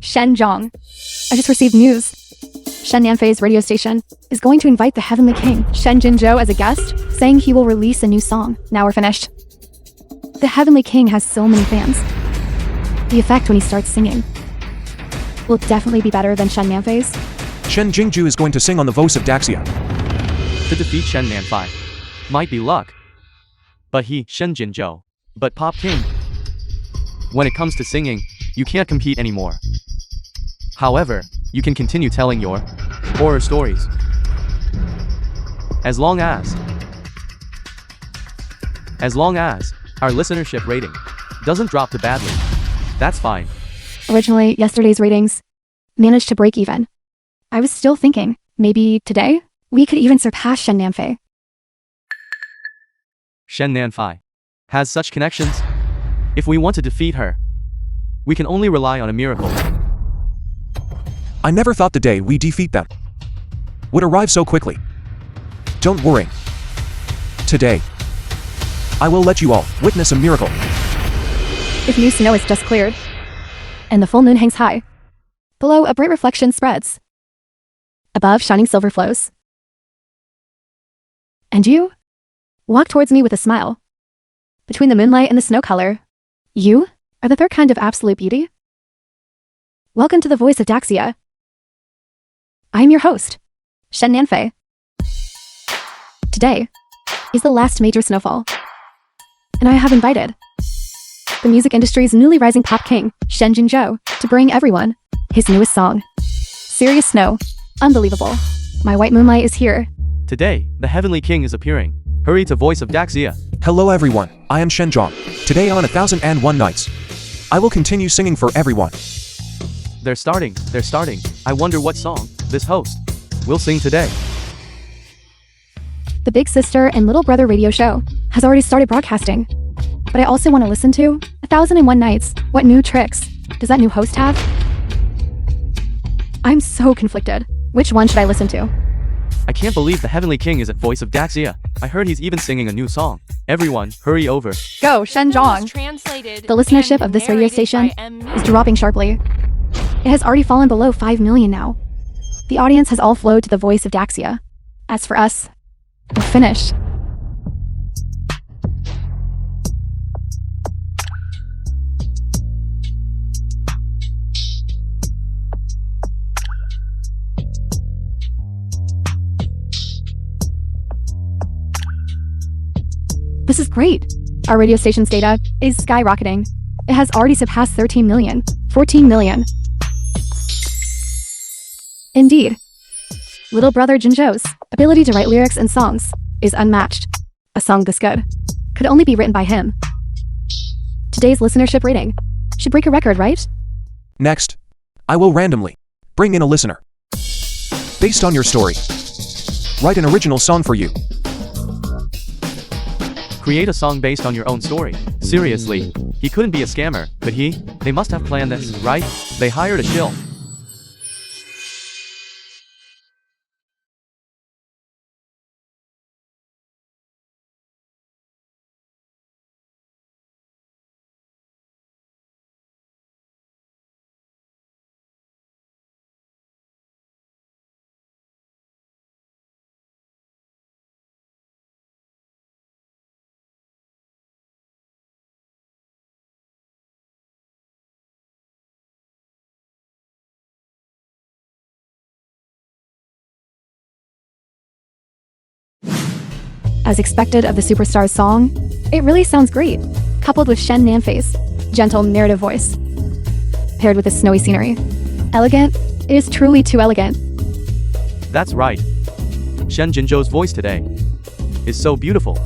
Shenjong, I just received news. Shen Nanfei's radio station is going to invite the Heavenly King, Shen Jinzhou, as a guest, saying he will release a new song. Now we're finished. The Heavenly King has so many fans. The effect when he starts singing will definitely be better than Shen Nanfei's. Shen Jingju is going to sing on the voice of Daxia. To defeat Shen Nanfei might be luck, but he, Shen Jinzhou, but Pop King. When it comes to singing, you can't compete anymore. However, you can continue telling your horror stories. As long as our listenership rating doesn't drop too badly, that's fine. Originally, yesterday's ratings managed to break even. I was still thinking, maybe today, we could even surpass Shen Nanfei. Shen Nanfei has such connections. If we want to defeat her, we can only rely on a miracle. I never thought the day we defeat them would arrive so quickly. Don't worry. Today, I will let you all witness a miracle. If new snow is just cleared, and the full moon hangs high, below a bright reflection spreads, above shining silver flows, and you walk towards me with a smile. Between the moonlight and the snow color, you are the third kind of absolute beauty. Welcome to the voice of Daxia. I am your host, Shen Nanfei. Today is the last major snowfall, and I have invited the music industry's newly rising pop king, Shen Jinzhou, to bring everyone his newest song. Serious Snow. Unbelievable. My white moonlight is here. Today, the Heavenly King is appearing. Hurry to voice of Daxia. Hello everyone, I am Shenjong. Today on 1001 Nights, I will continue singing for everyone. They're starting. I wonder what song this host will sing today. The Big Sister and Little Brother radio show has already started broadcasting. But I also want to listen to 1001 Nights. What new tricks does that new host have? I'm so conflicted. Which one should I listen to? I can't believe the Heavenly King is at voice of Daxia. I heard he's even singing a new song. Everyone, hurry over. Go, Shenjong. The listenership of this radio station is dropping sharply. It has already fallen below 5 million now. The audience has all flowed to the voice of Daxia. As for us, we're finished. This is great. Our radio station's data is skyrocketing. It has already surpassed 13 million, 14 million. Indeed. Little brother Jinzhou's ability to write lyrics and songs is unmatched. A song this good could only be written by him. Today's listenership rating should break a record, right? Next, I will randomly bring in a listener. Based on your story, write an original song for you. Create a song based on your own story. Seriously, he couldn't be a scammer, could he? They must have planned this, right? They hired a shill. as expected of the superstar's song, it really sounds great, coupled with Shen Nanfei's gentle narrative voice, paired with the snowy scenery. Elegant? It is truly too elegant. That's right. Shen Jinzhou's voice today is so beautiful.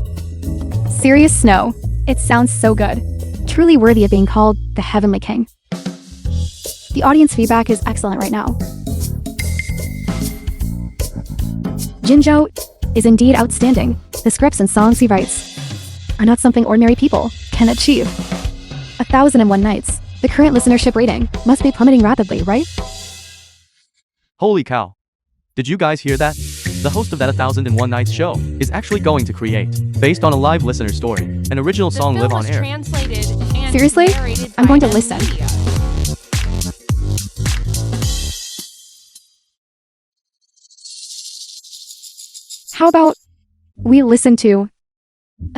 Serious snow. It sounds so good. Truly worthy of being called the Heavenly King. The audience feedback is excellent right now. Jinzhou is indeed outstanding. The scripts and songs he writes are not something ordinary people can achieve. 1001 Nights. The current listenership rating must be plummeting rapidly, right? Holy cow. Did you guys hear that? The host of that 1001 Nights show is actually going to create, based on a live listener story, an original song live on air. Seriously? I'm going to listen. How about we listen to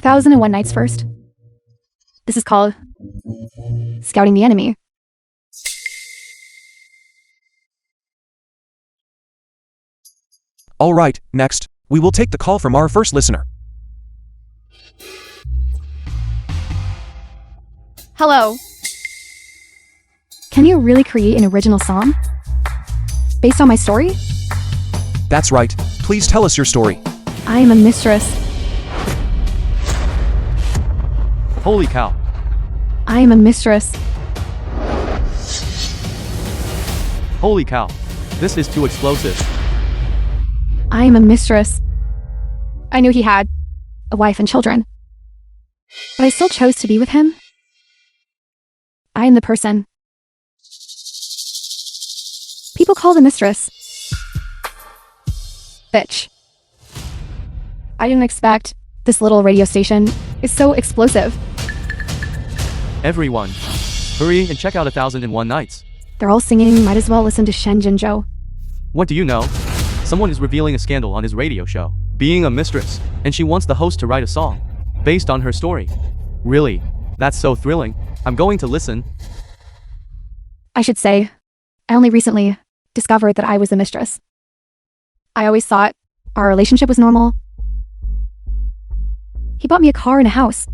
1001 Nights first? This is called Scouting the Enemy. All right, next, we will take the call from our first listener. Hello. Can you really create an original song? Based on my story? That's right. Please tell us your story. I am a mistress. Holy cow. I am a mistress. Holy cow. This is too explosive. I am a mistress. I knew he had a wife and children, but I still chose to be with him. I am the person people call the mistress. Bitch. I didn't expect this little radio station is so explosive. Everyone, hurry and check out 1001 Nights. They're all singing, might as well listen to Shen Jinzhou. What do you know? Someone is revealing a scandal on his radio show, being a mistress, and she wants the host to write a song based on her story. Really? That's so thrilling. I'm going to listen. I should say, I only recently discovered that I was a mistress. I always thought our relationship was normal. He bought me a car and a house,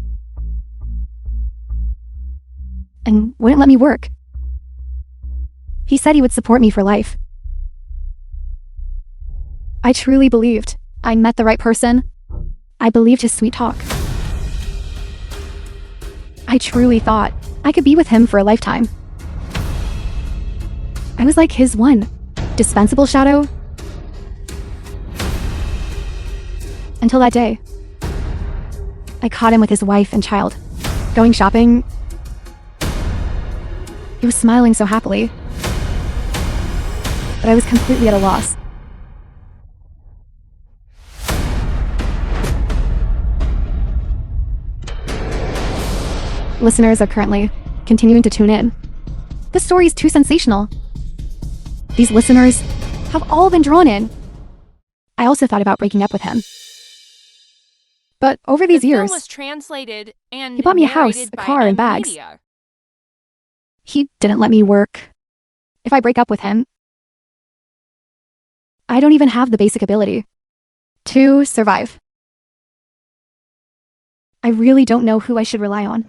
and wouldn't let me work. He said he would support me for life. I truly believed I met the right person. I believed his sweet talk. I truly thought I could be with him for a lifetime. I was like his one dispensable shadow. Until that day, I caught him with his wife and child, going shopping. He was smiling so happily, but I was completely at a loss. Listeners are currently continuing to tune in. This story is too sensational. These listeners have all been drawn in. I also thought about breaking up with him. But over these years, was translated and he bought me a house, narrated a by car, and bags. Media. He didn't let me work. If I break up with him, I don't even have the basic ability to survive. I really don't know who I should rely on.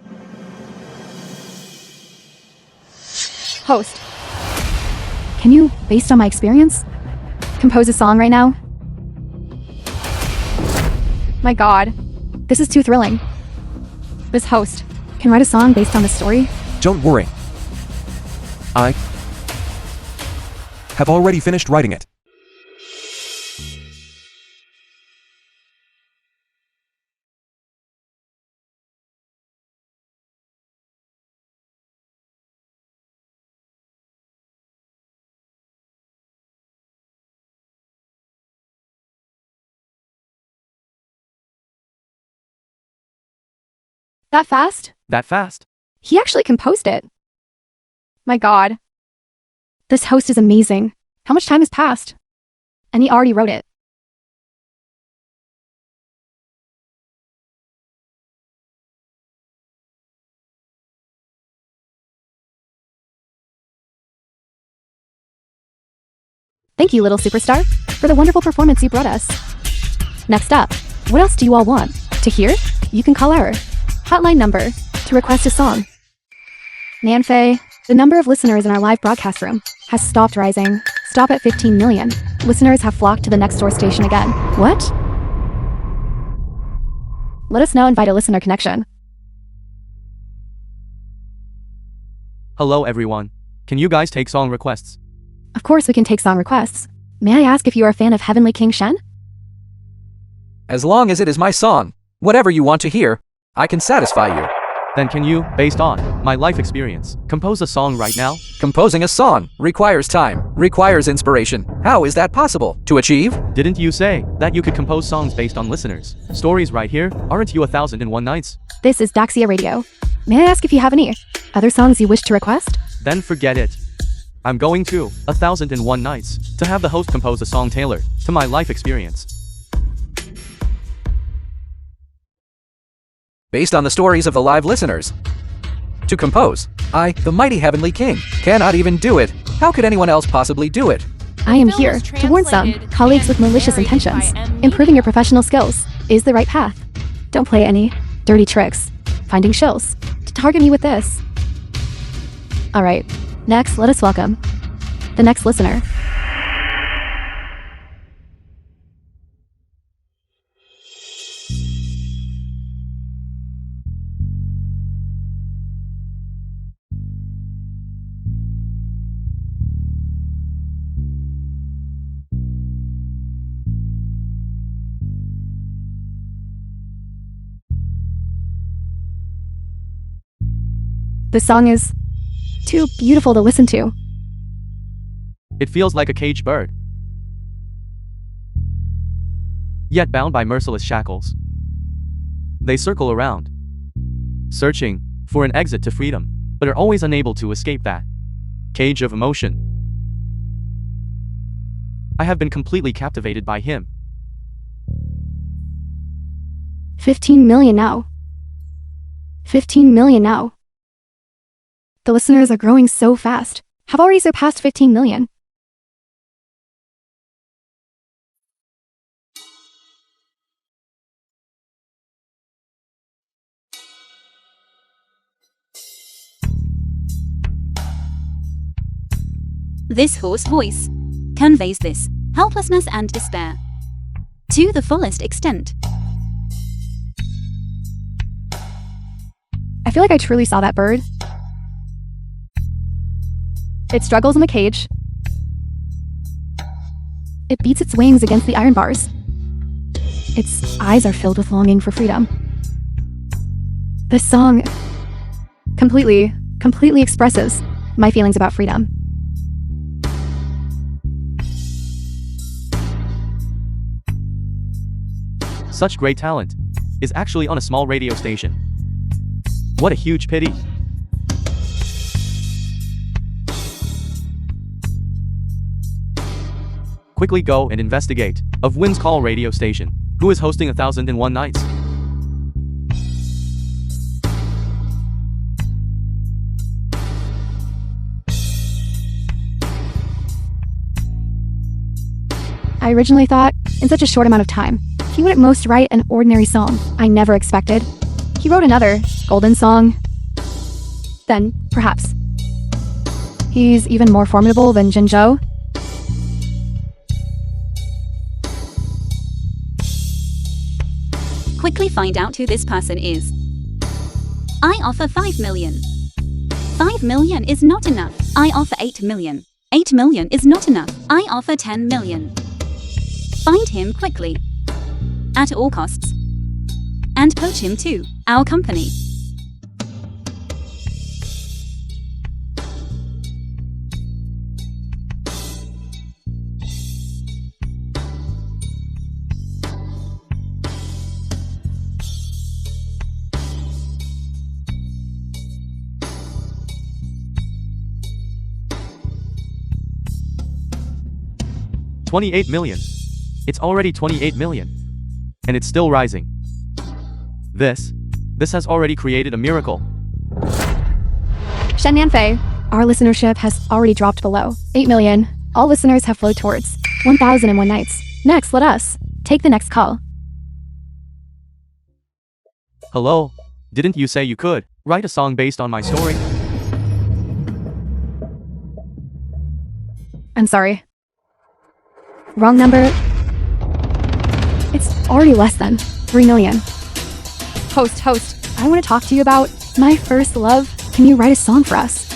Host, can you, based on my experience, compose a song right now? My God, this is too thrilling. This host can write a song based on the story? Don't worry. I have already finished writing it. That fast? That fast? He actually composed it. My God. This host is amazing. How much time has passed? And he already wrote it. Thank you, little superstar, for the wonderful performance you brought us. Next up, What else do you all want? To hear? You can call our hotline number to request a song. Nanfei, the number of listeners in our live broadcast room has stopped rising. Stop at 15 million. Listeners have flocked to the next door station again. What? Let us now invite a listener connection. Hello everyone. Can you guys take song requests? Of course we can take song requests. May I ask if you are a fan of Heavenly King Shen? As long as it is my song, whatever you want to hear, I can satisfy you. Then can you, based on my life experience, compose a song right now? Composing a song requires time, requires inspiration. How is that possible to achieve? Didn't you say that you could compose songs based on listeners' stories right here? Aren't you 1001 Nights? This is Daxia Radio. May I ask if you have any other songs you wish to request? Then forget it. I'm going to 1001 Nights to have the host compose a song tailored to my life experience. Based on the stories of the live listeners. To compose, I, the mighty Heavenly King, cannot even do it. How could anyone else possibly do it? I am Film here was to warn some translated colleagues with and malicious narrated intentions. by M. Improving your professional skills is the right path. Don't play any dirty tricks, finding shills to target me with this. Alright, next let us welcome the next listener. The song is too beautiful to listen to. It feels like a caged bird, yet bound by merciless shackles. They circle around, searching for an exit to freedom, but are always unable to escape that cage of emotion. I have been completely captivated by him. 15 million now. 15 million now. The listeners are growing so fast. Have already surpassed 15 million. This hoarse voice conveys this helplessness and despair to the fullest extent. I feel like I truly saw that bird. It struggles in the cage. It beats its wings against the iron bars. Its eyes are filled with longing for freedom. This song completely expresses my feelings about freedom. Such great talent is actually on a small radio station. What a huge pity. Quickly go and investigate of Wynn's Call radio station, who is hosting 1001 Nights. I originally thought, in such a short amount of time, he would at most write an ordinary song. I never expected. He wrote another golden song. Then, perhaps, he's even more formidable than Jinzhou. Quickly find out who this person is. I offer 5 million. 5 million is not enough. I offer 8 million. 8 million is not enough. I offer 10 million. Find him quickly, at all costs, and poach him to our company. $28 million. It's already 28 million. And it's still rising. This has already created a miracle. Shen Nanfei, our listenership has already dropped below 8 million. All listeners have flowed towards 1001 Nights. Next, let us take the next call. Hello? Didn't you say you could write a song based on my story? I'm sorry. Wrong number. It's already less than 3 million. Host, I want to talk to you about my first love. Can you write a song for us?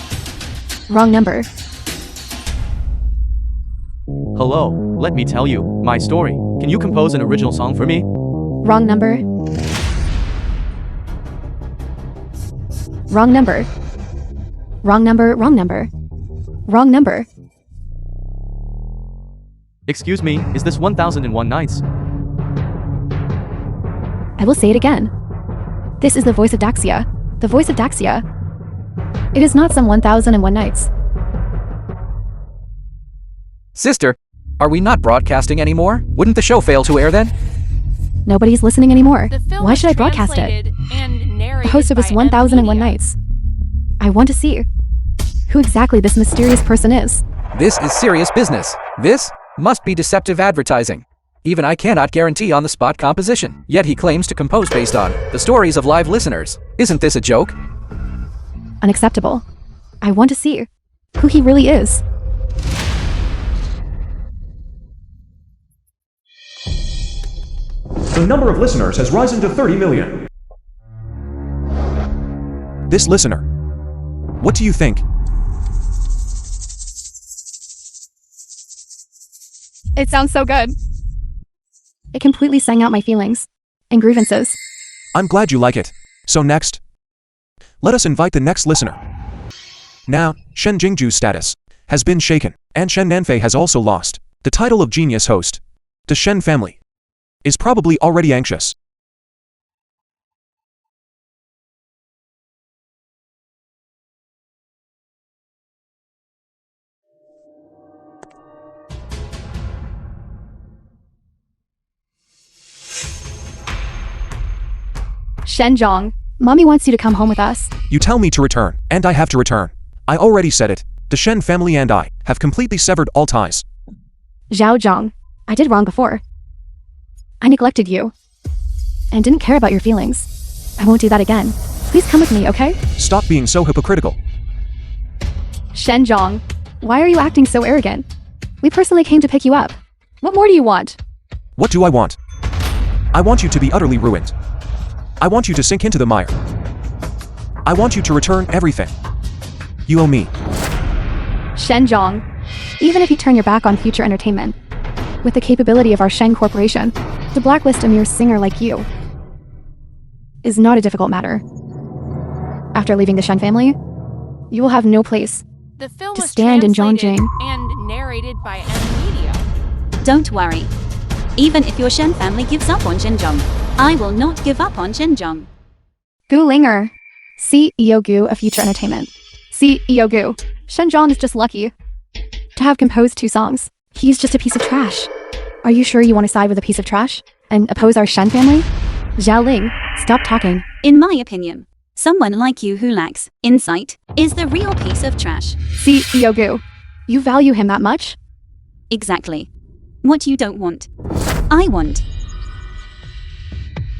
Wrong number. Hello, let me tell you my story. Can you compose an original song for me? Wrong number. Wrong number. Wrong number, wrong number. Wrong number. Excuse me, is this 1001 Nights? I will say it again. This is the voice of Daxia. The voice of Daxia. It is not some 1001 nights. Sister, are we not broadcasting anymore? Wouldn't the show fail to air then? Nobody's listening anymore. The film Why was should I broadcast it? translated and narrated The host of this by 1001 Media. nights. I want to see who exactly this mysterious person is. This is serious business. This must be deceptive advertising. Even I cannot guarantee on-the-spot composition. Yet he claims to compose based on the stories of live listeners. Isn't this a joke? Unacceptable. I want to see who he really is. The number of listeners has risen to 30 million. This listener. What do you think? It sounds so good. It completely sang out my feelings and grievances. I'm glad you like it. So next, let us invite the next listener. Now, Shen Jingju's status has been shaken, and Shen Nanfei has also lost the title of genius host. The Shen family is probably already anxious. Shenjong, Mommy wants you to come home with us. You tell me to return, and I have to return. I already said it. The Shen family and I have completely severed all ties. Zhaozhong, I did wrong before. I neglected you and didn't care about your feelings. I won't do that again. Please come with me, okay? Stop being so hypocritical. Shenjong, why are you acting so arrogant? We personally came to pick you up. What more do you want? What do I want? I want you to be utterly ruined. I want you to sink into the mire. I want you to return everything. You owe me. Shenjong, even if you turn your back on future entertainment, with the capability of our Shen Corporation, to blacklist a mere singer like you is not a difficult matter. After leaving the Shen family, you will have no place The film to was stand in translated Zhongjing. and narrated by Media. Don't worry. Even if your Shen family gives up on Zhenjiang, I will not give up on Zhenjiang. Gu Linger, CEO Gu of Future Entertainment. CEO Gu, Shenjong is just lucky to have composed 2 songs. He's just a piece of trash. Are you sure you want to side with a piece of trash and oppose our Shen family? Zhao Ling, stop talking. In my opinion, someone like you who lacks insight is the real piece of trash. CEO Gu, you value him that much? Exactly. What you don't want, I want.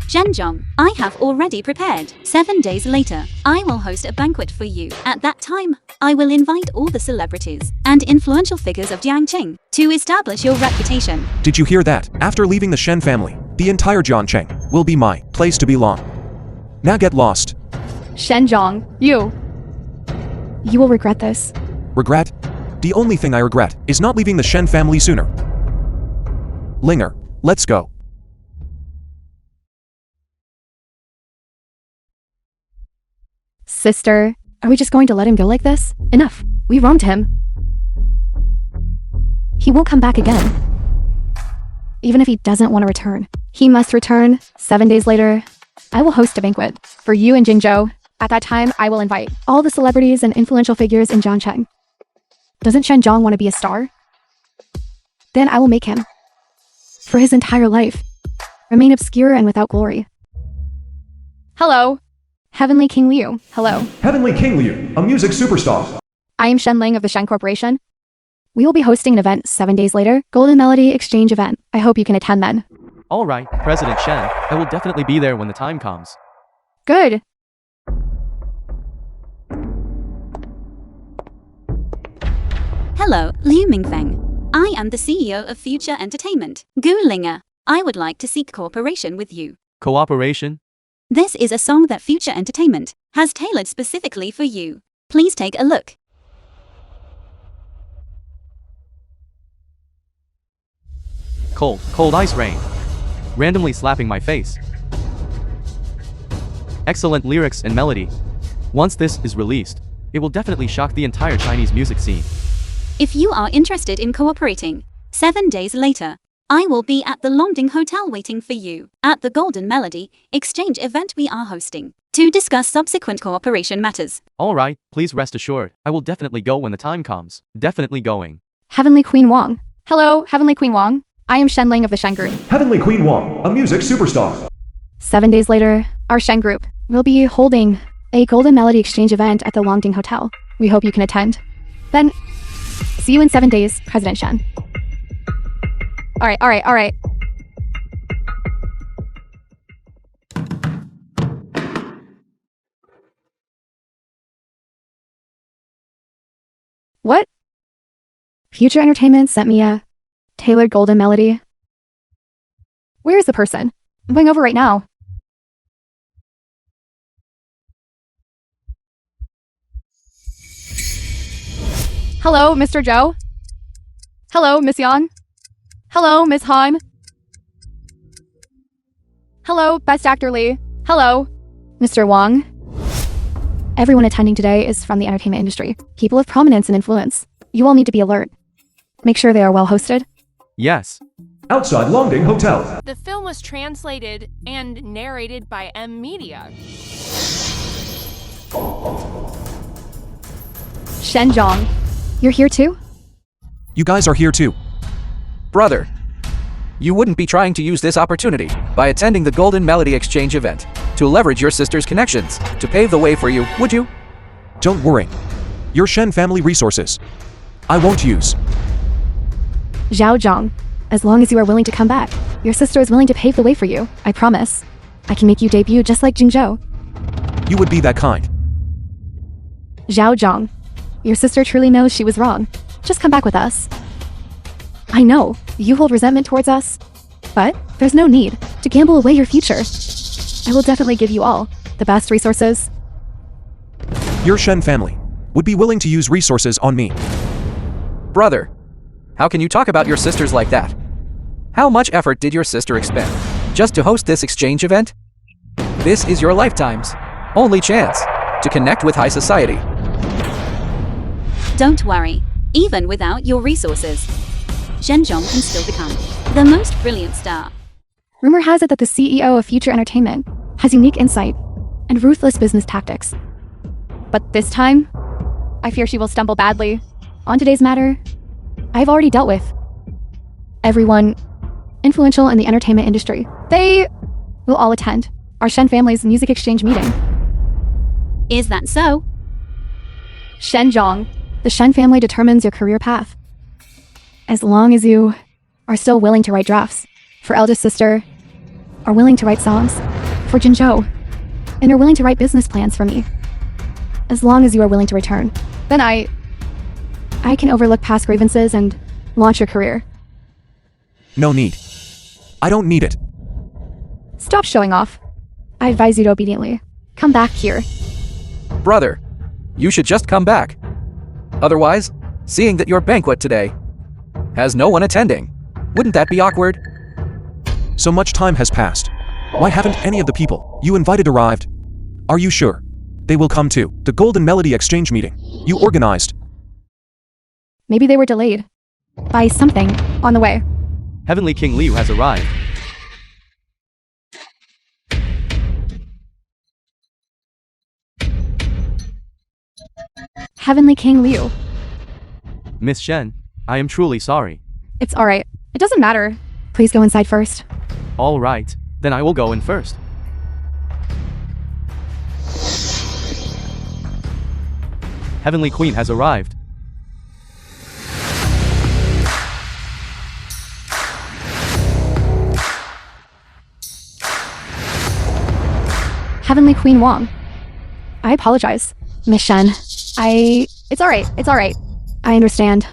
Zhenjiang, I have already prepared. 7 days later, I will host a banquet for you. At that time, I will invite all the celebrities and influential figures of Jiangqing to establish your reputation. Did you hear that? After leaving the Shen family, the entire Jiangcheng will be my place to belong. Now get lost. Shenjong, you will regret this. Regret? The only thing I regret is not leaving the Shen family sooner. Linger, let's go. Sister, are we just going to let him go like this? Enough. We wronged him. He won't come back again. Even if he doesn't want to return. He must return. 7 days later, I will host a banquet for you and Jingzhou. At that time, I will invite all the celebrities and influential figures in Jiangcheng. Doesn't Shenjong want to be a star? Then I will make him, for his entire life, remain obscure and without glory. Hello. Heavenly King Liu, hello. Heavenly King Liu, a music superstar. I am Shen Ling of the Shen Corporation. We will be hosting an event 7 days later, Golden Melody Exchange event. I hope you can attend then. Alright, President Shen, I will definitely be there when the time comes. Good. Hello, Liu Mingfeng. I am the CEO of Future Entertainment, Gulinger. I would like to seek cooperation with you. Cooperation? This is a song that Future Entertainment has tailored specifically for you. Please take a look. Cold, cold ice rain. Randomly slapping my face. Excellent lyrics and melody. Once this is released, it will definitely shock the entire Chinese music scene. If you are interested in cooperating, 7 days later, I will be at the Longding Hotel waiting for you at the Golden Melody exchange event we are hosting to discuss subsequent cooperation matters. Alright, please rest assured, I will definitely go when the time comes. Definitely going. Heavenly Queen Wang. Hello, Heavenly Queen Wang. I am Shen Ling of the Shen Group. Heavenly Queen Wang, a music superstar. 7 days later, our Shen Group will be holding a Golden Melody exchange event at the Longding Hotel. We hope you can attend. Then, see you in 7 days, President Shen. Alright. What? Future Entertainment sent me a tailored Golden Melody. Where is the person? I'm going over right now. Hello, Mr. Zhou. Hello, Miss Yang. Hello, Miss Han. Hello, Best Actor Lee. Hello, Mr. Wang. Everyone attending today is from the entertainment industry. People of prominence and influence. You all need to be alert. Make sure they are well hosted. Yes. Outside Longding Hotel. The film was translated and narrated by M Media. Shen Zhong, you're here too? You guys are here too. Brother, you wouldn't be trying to use this opportunity by attending the Golden Melody Exchange event to leverage your sister's connections to pave the way for you, would you? Don't worry. Your Shen family resources. I won't use. Zhao Zhang, as long as you are willing to come back, your sister is willing to pave the way for you. I promise. I can make you debut just like Jingzhou. You would be that kind. Zhao Zhang, your sister truly knows she was wrong. Just come back with us. I know, you hold resentment towards us, but there's no need to gamble away your future. I will definitely give you all the best resources. Your Shen family would be willing to use resources on me. Brother, how can you talk about your sisters like that? How much effort did your sister expend just to host this exchange event? This is your lifetime's only chance to connect with high society. Don't worry, even without your resources, Zhenzhong can still become the most brilliant star. Rumor has it that the CEO of Future Entertainment has unique insight and ruthless business tactics. But this time, I fear she will stumble badly. On today's matter, I've already dealt with everyone influential in the entertainment industry. They will all attend our Shen family's music exchange meeting. Is that so? Shen Zhong, the Shen family determines your career path. As long as you are still willing to write drafts for eldest sister, are willing to write songs for Jinzhou, and are willing to write business plans for me. As long as you are willing to return, then I can overlook past grievances and launch your career. No need. I don't need it. Stop showing off. I advise you to obediently come back here. Brother, you should just come back. Otherwise, seeing that your banquet today has no one attending, wouldn't that be awkward? So much time has passed. Why haven't any of the people you invited arrived? Are you sure they will come to the Golden Melody Exchange meeting you organized? Maybe they were delayed by something on the way. Heavenly King Liu has arrived. Heavenly King Liu. Miss Shen, I am truly sorry. It's alright. It doesn't matter. Please go inside first. All right, then I will go in first. Heavenly Queen has arrived. Heavenly Queen Wong. I apologize, Miss Shen. It's alright, it's alright. I understand.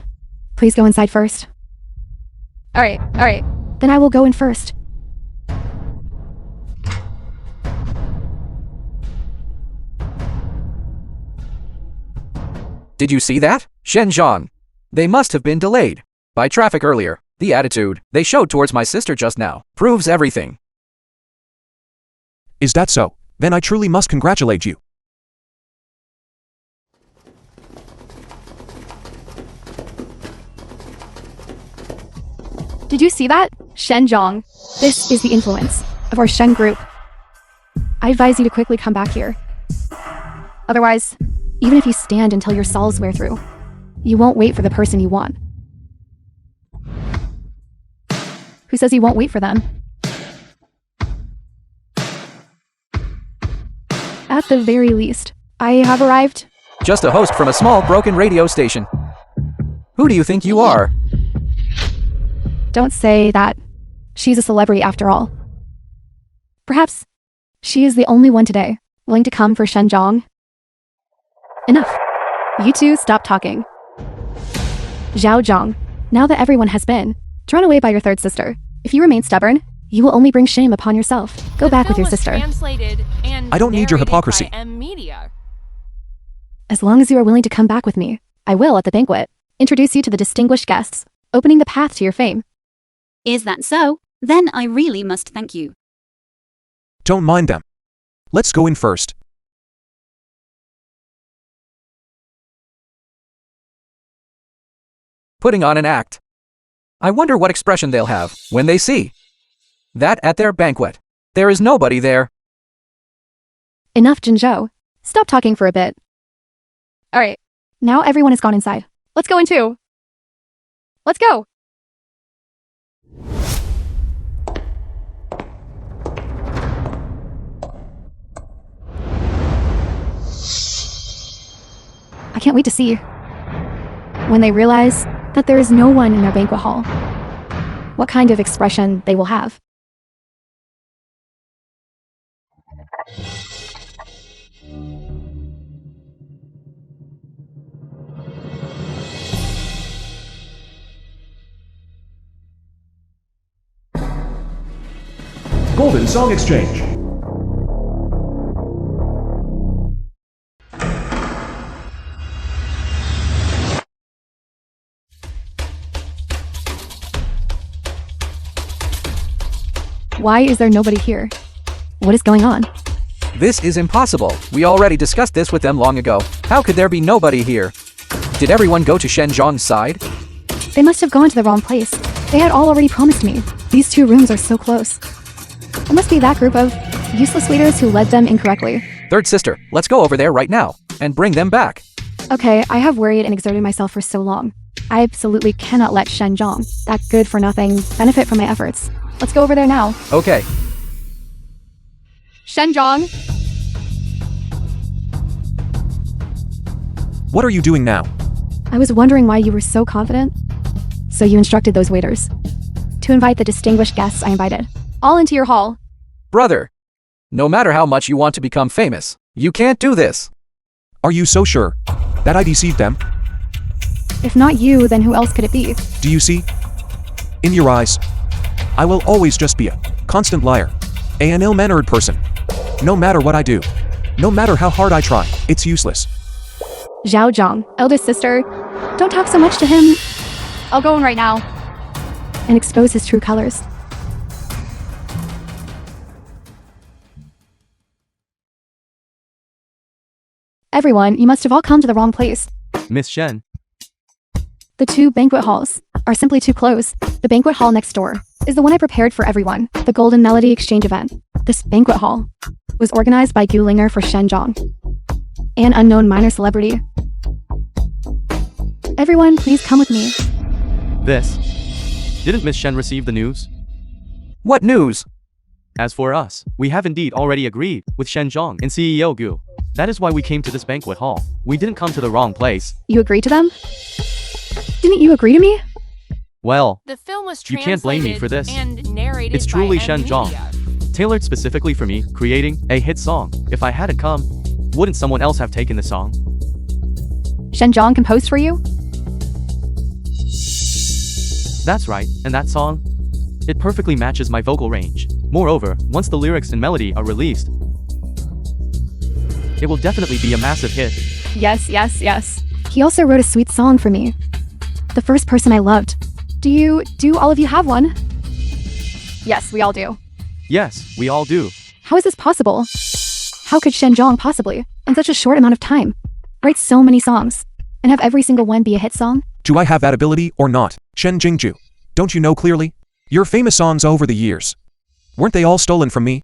Please go inside first. Alright. Then I will go in first. Did you see that? Shenzhong. They must have been delayed by traffic earlier. The attitude they showed towards my sister just now proves everything. Is that so? Then I truly must congratulate you. Did you see that? Shenzhong. This is the influence of our Shen group. I advise you to quickly come back here. Otherwise, even if you stand until your souls wear through, you won't wait for the person you want. Who says you won't wait for them? At the very least, I have arrived. Just a host from a small broken radio station. Who do you think you are? Don't say that. She's a celebrity after all. Perhaps she is the only one today willing to come for Shenzhong. Enough. You two stop talking. Zhao Zhang, now that everyone has been drawn away by your third sister, if you remain stubborn, you will only bring shame upon yourself. Go back with your sister. I don't need your hypocrisy. As long as you are willing to come back with me, I will, at the banquet, introduce you to the distinguished guests, opening the path to your fame. Is that so? Then I really must thank you. Don't mind them. Let's go in first. Putting on an act. I wonder what expression they'll have when they see that at their banquet, there is nobody there. Enough, Jinzhou. Stop talking for a bit. Alright, now everyone has gone inside. Let's go in too. Let's go! I can't wait to see when they realize that there is no one in their banquet hall, what kind of expression they will have. Golden Song Exchange. Why is there nobody here? What is going on? This is impossible. We already discussed this with them long ago. How could there be nobody here? Did everyone go to Shenzhong's side? They must have gone to the wrong place. They had all already promised me. These two rooms are so close. It must be that group of useless leaders who led them incorrectly. Third sister, let's go over there right now and bring them back. Okay, I have worried and exerted myself for so long. I absolutely cannot let Shenzhong, that good-for-nothing, benefit from my efforts. Let's go over there now. Okay. Shenzhong! What are you doing now? I was wondering why you were so confident. So you instructed those waiters to invite the distinguished guests I invited, all into your hall. Brother, no matter how much you want to become famous, you can't do this. Are you so sure that I deceived them? If not you, then who else could it be? Do you see? In your eyes, I will always just be a constant liar, an ill-mannered person. No matter what I do, no matter how hard I try, it's useless. Zhao Zhang, eldest sister, don't talk so much to him. I'll go in right now and expose his true colors. Everyone, you must have all come to the wrong place. Miss Shen, The two banquet halls are simply too close. The banquet hall next door is the one I prepared for everyone, the Golden Melody Exchange event. This banquet hall was organized by Gu Linger for Shenzhong, an unknown minor celebrity. Everyone, please come with me. this. Didn't Miss Shen receive the news? What news? As for us, we have indeed already agreed with Shenzhong and CEO Gu. That is why we came to this banquet hall. We didn't come to the wrong place. You agreed to them? Didn't you agree to me? Well, The film was You can't blame me translated for this. and narrated it's truly by M Shenzhong. Media. Tailored specifically for me, creating a hit song. If I hadn't come, wouldn't someone else have taken the song? Shenjiang composed for you? That's right, and that song? It perfectly matches my vocal range. Moreover, once the lyrics and melody are released, it will definitely be a massive hit. Yes, yes, yes. He also wrote a sweet song for me. The first person I loved. Do all of you have one? Yes, we all do. Yes, we all do. How is this possible? How could Shenjiang possibly, in such a short amount of time, write so many songs, and have every single one be a hit song? Do I have that ability or not? Shen Jingju. Don't you know clearly? Your famous songs over the years. Weren't they all stolen from me?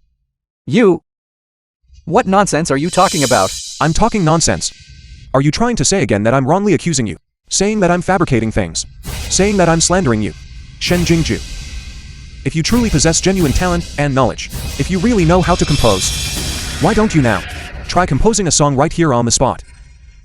You... What nonsense are you talking about? I'm talking nonsense. Are you trying to say again that I'm wrongly accusing you? Saying that I'm fabricating things? Saying that I'm slandering you? Shen Jingju. If you truly possess genuine talent and knowledge, if you really know how to compose, why don't you now try composing a song right here on the spot?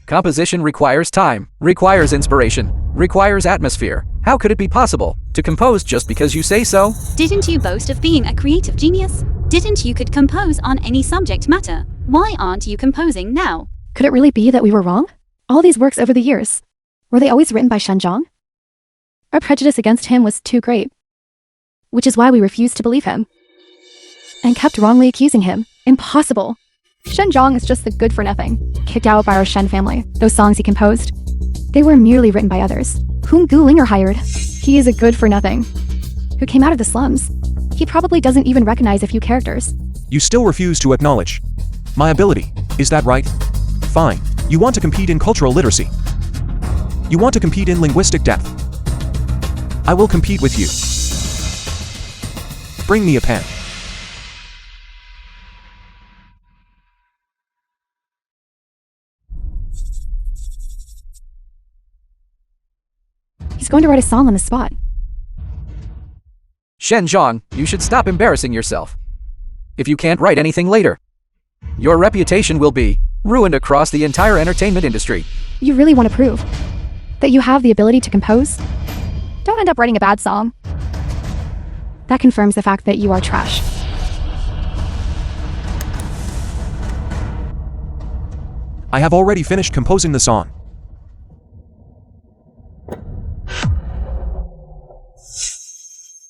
Composition requires time, requires inspiration, requires atmosphere. How could it be possible to compose just because you say so? Didn't you boast of being a creative genius? Didn't you could compose on any subject matter? Why aren't you composing now? Could it really be that we were wrong? All these works over the years, were they always written by Shenjiang? Our prejudice against him was too great, which is why we refused to believe him, and kept wrongly accusing him. Impossible. Shenjiang is just the good-for-nothing, kicked out by our Shen family. Those songs he composed, they were merely written by others, whom Gu Linger hired. He is a good-for-nothing, who came out of the slums. He probably doesn't even recognize a few characters. You still refuse to acknowledge my ability, is that right? Fine. You want to compete in cultural literacy. You want to compete in linguistic depth. I will compete with you. Bring me a pen. He's going to write a song on the spot. Shenjiang, you should stop embarrassing yourself. If you can't write anything later, your reputation will be ruined across the entire entertainment industry. You really want to prove that you have the ability to compose? Don't end up writing a bad song. That confirms the fact that you are trash. I have already finished composing the song.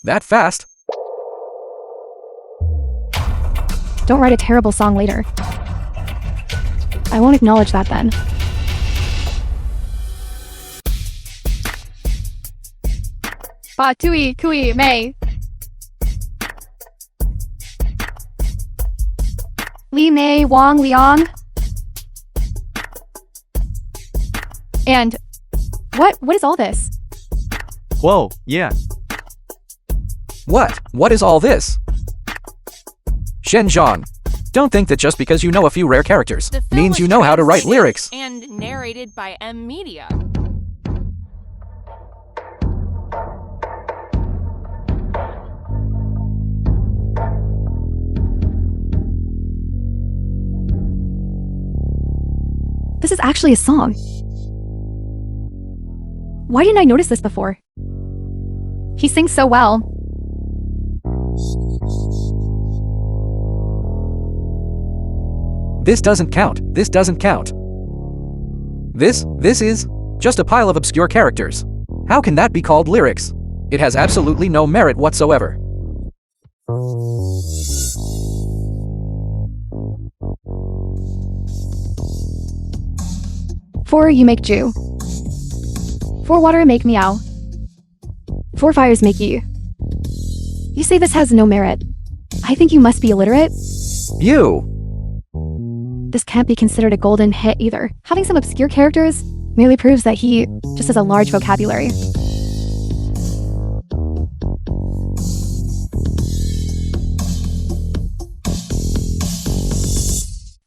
That fast? Don't write a terrible song later. I won't acknowledge that then. Ba tui kui mei. Li mei wang liang. And what is all this? Whoa, yeah. What? What is all this? Shenjiang, don't think that just because you know a few rare characters The film means was you know how to write translated lyrics. And narrated by M Media. This is actually a song. Why didn't I notice this before? He sings so well. This doesn't count. This doesn't count. This is just a pile of obscure characters. How can that be called lyrics? It has absolutely no merit whatsoever. For you make Jew. For water make meow. For fires make ye. You say this has no merit. I think you must be illiterate. You! This can't be considered a golden hit either. Having some obscure characters merely proves that he just has a large vocabulary.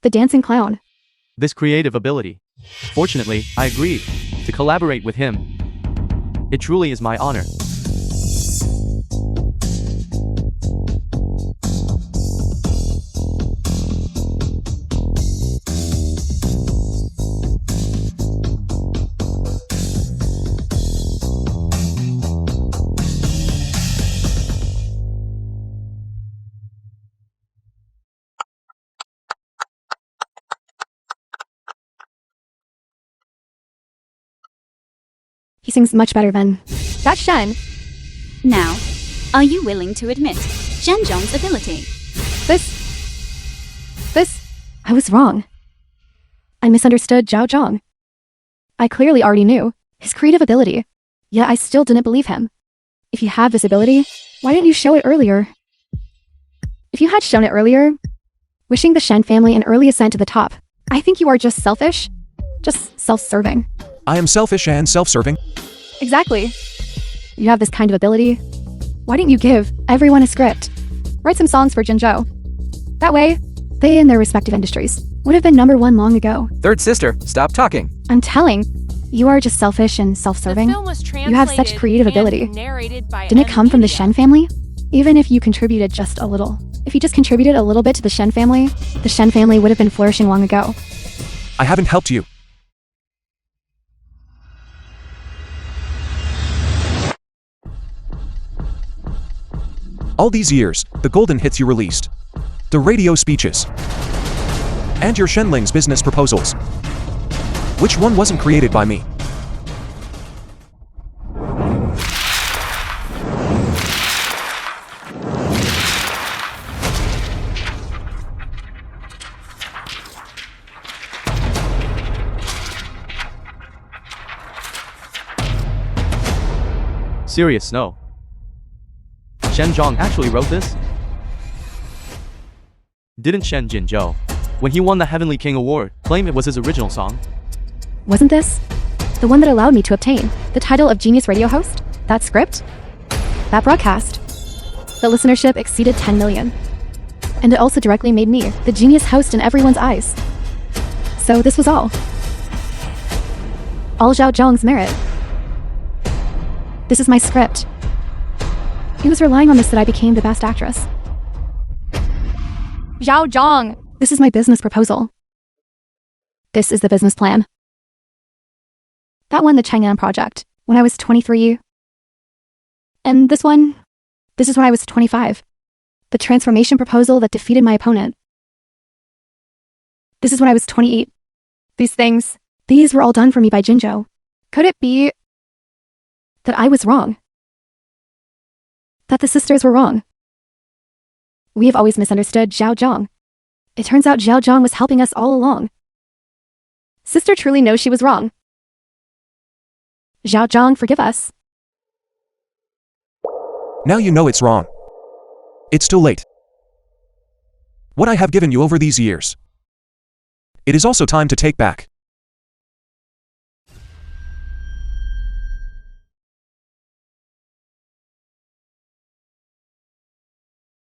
The dancing clown. This creative ability. Fortunately, I agreed to collaborate with him. It truly is my honor. He sings much better than that Shen. Now, are you willing to admit Zhenzhong's ability? I was wrong. I misunderstood Zhao Zhang. I clearly already knew his creative ability, yet I still didn't believe him. If you have this ability, why didn't you show it earlier? If you had shown it earlier, wishing the Shen family an early ascent to the top, I think you are just selfish, just self-serving. I am selfish and self-serving. Exactly. You have this kind of ability. Why didn't you give everyone a script? Write some songs for Jinzhou. That way, they in their respective industries would have been #1 long ago. Third sister, stop talking. I'm telling, you are just selfish and self-serving. The film was You have such translated creative and ability. narrated by Didn't it come from the Media. Shen family? Even if you contributed just a little. If you just contributed a little bit to the Shen family would have been flourishing long ago. I haven't helped you. All these years, the golden hits you released, the radio speeches, and your Shenling's business proposals. Which one wasn't created by me? Serious, no. Shen Zhang actually wrote this? Didn't Shen Jinzhou, when he won the Heavenly King Award, claim it was his original song? Wasn't this the one that allowed me to obtain the title of Genius Radio Host? That script? That broadcast? The listenership exceeded 10 million. And it also directly made me the genius host in everyone's eyes. So this was all Zhao Zhang's merit. This is my script. He was relying on this that I became the best actress. Zhao Zhang! This is my business proposal. This is the business plan. That won the Chang'an project when I was 23. And this is when I was 25. The transformation proposal that defeated my opponent. This is when I was 28. These were all done for me by Jinzhou. Could it be that I was wrong? That the sisters were wrong? We have always misunderstood Zhao Zhang. It turns out Zhao Zhang was helping us all along. Sister truly knows she was wrong. Zhao Zhang, forgive us. Now you know it's wrong. It's too late. What I have given you over these years, it is also time to take back.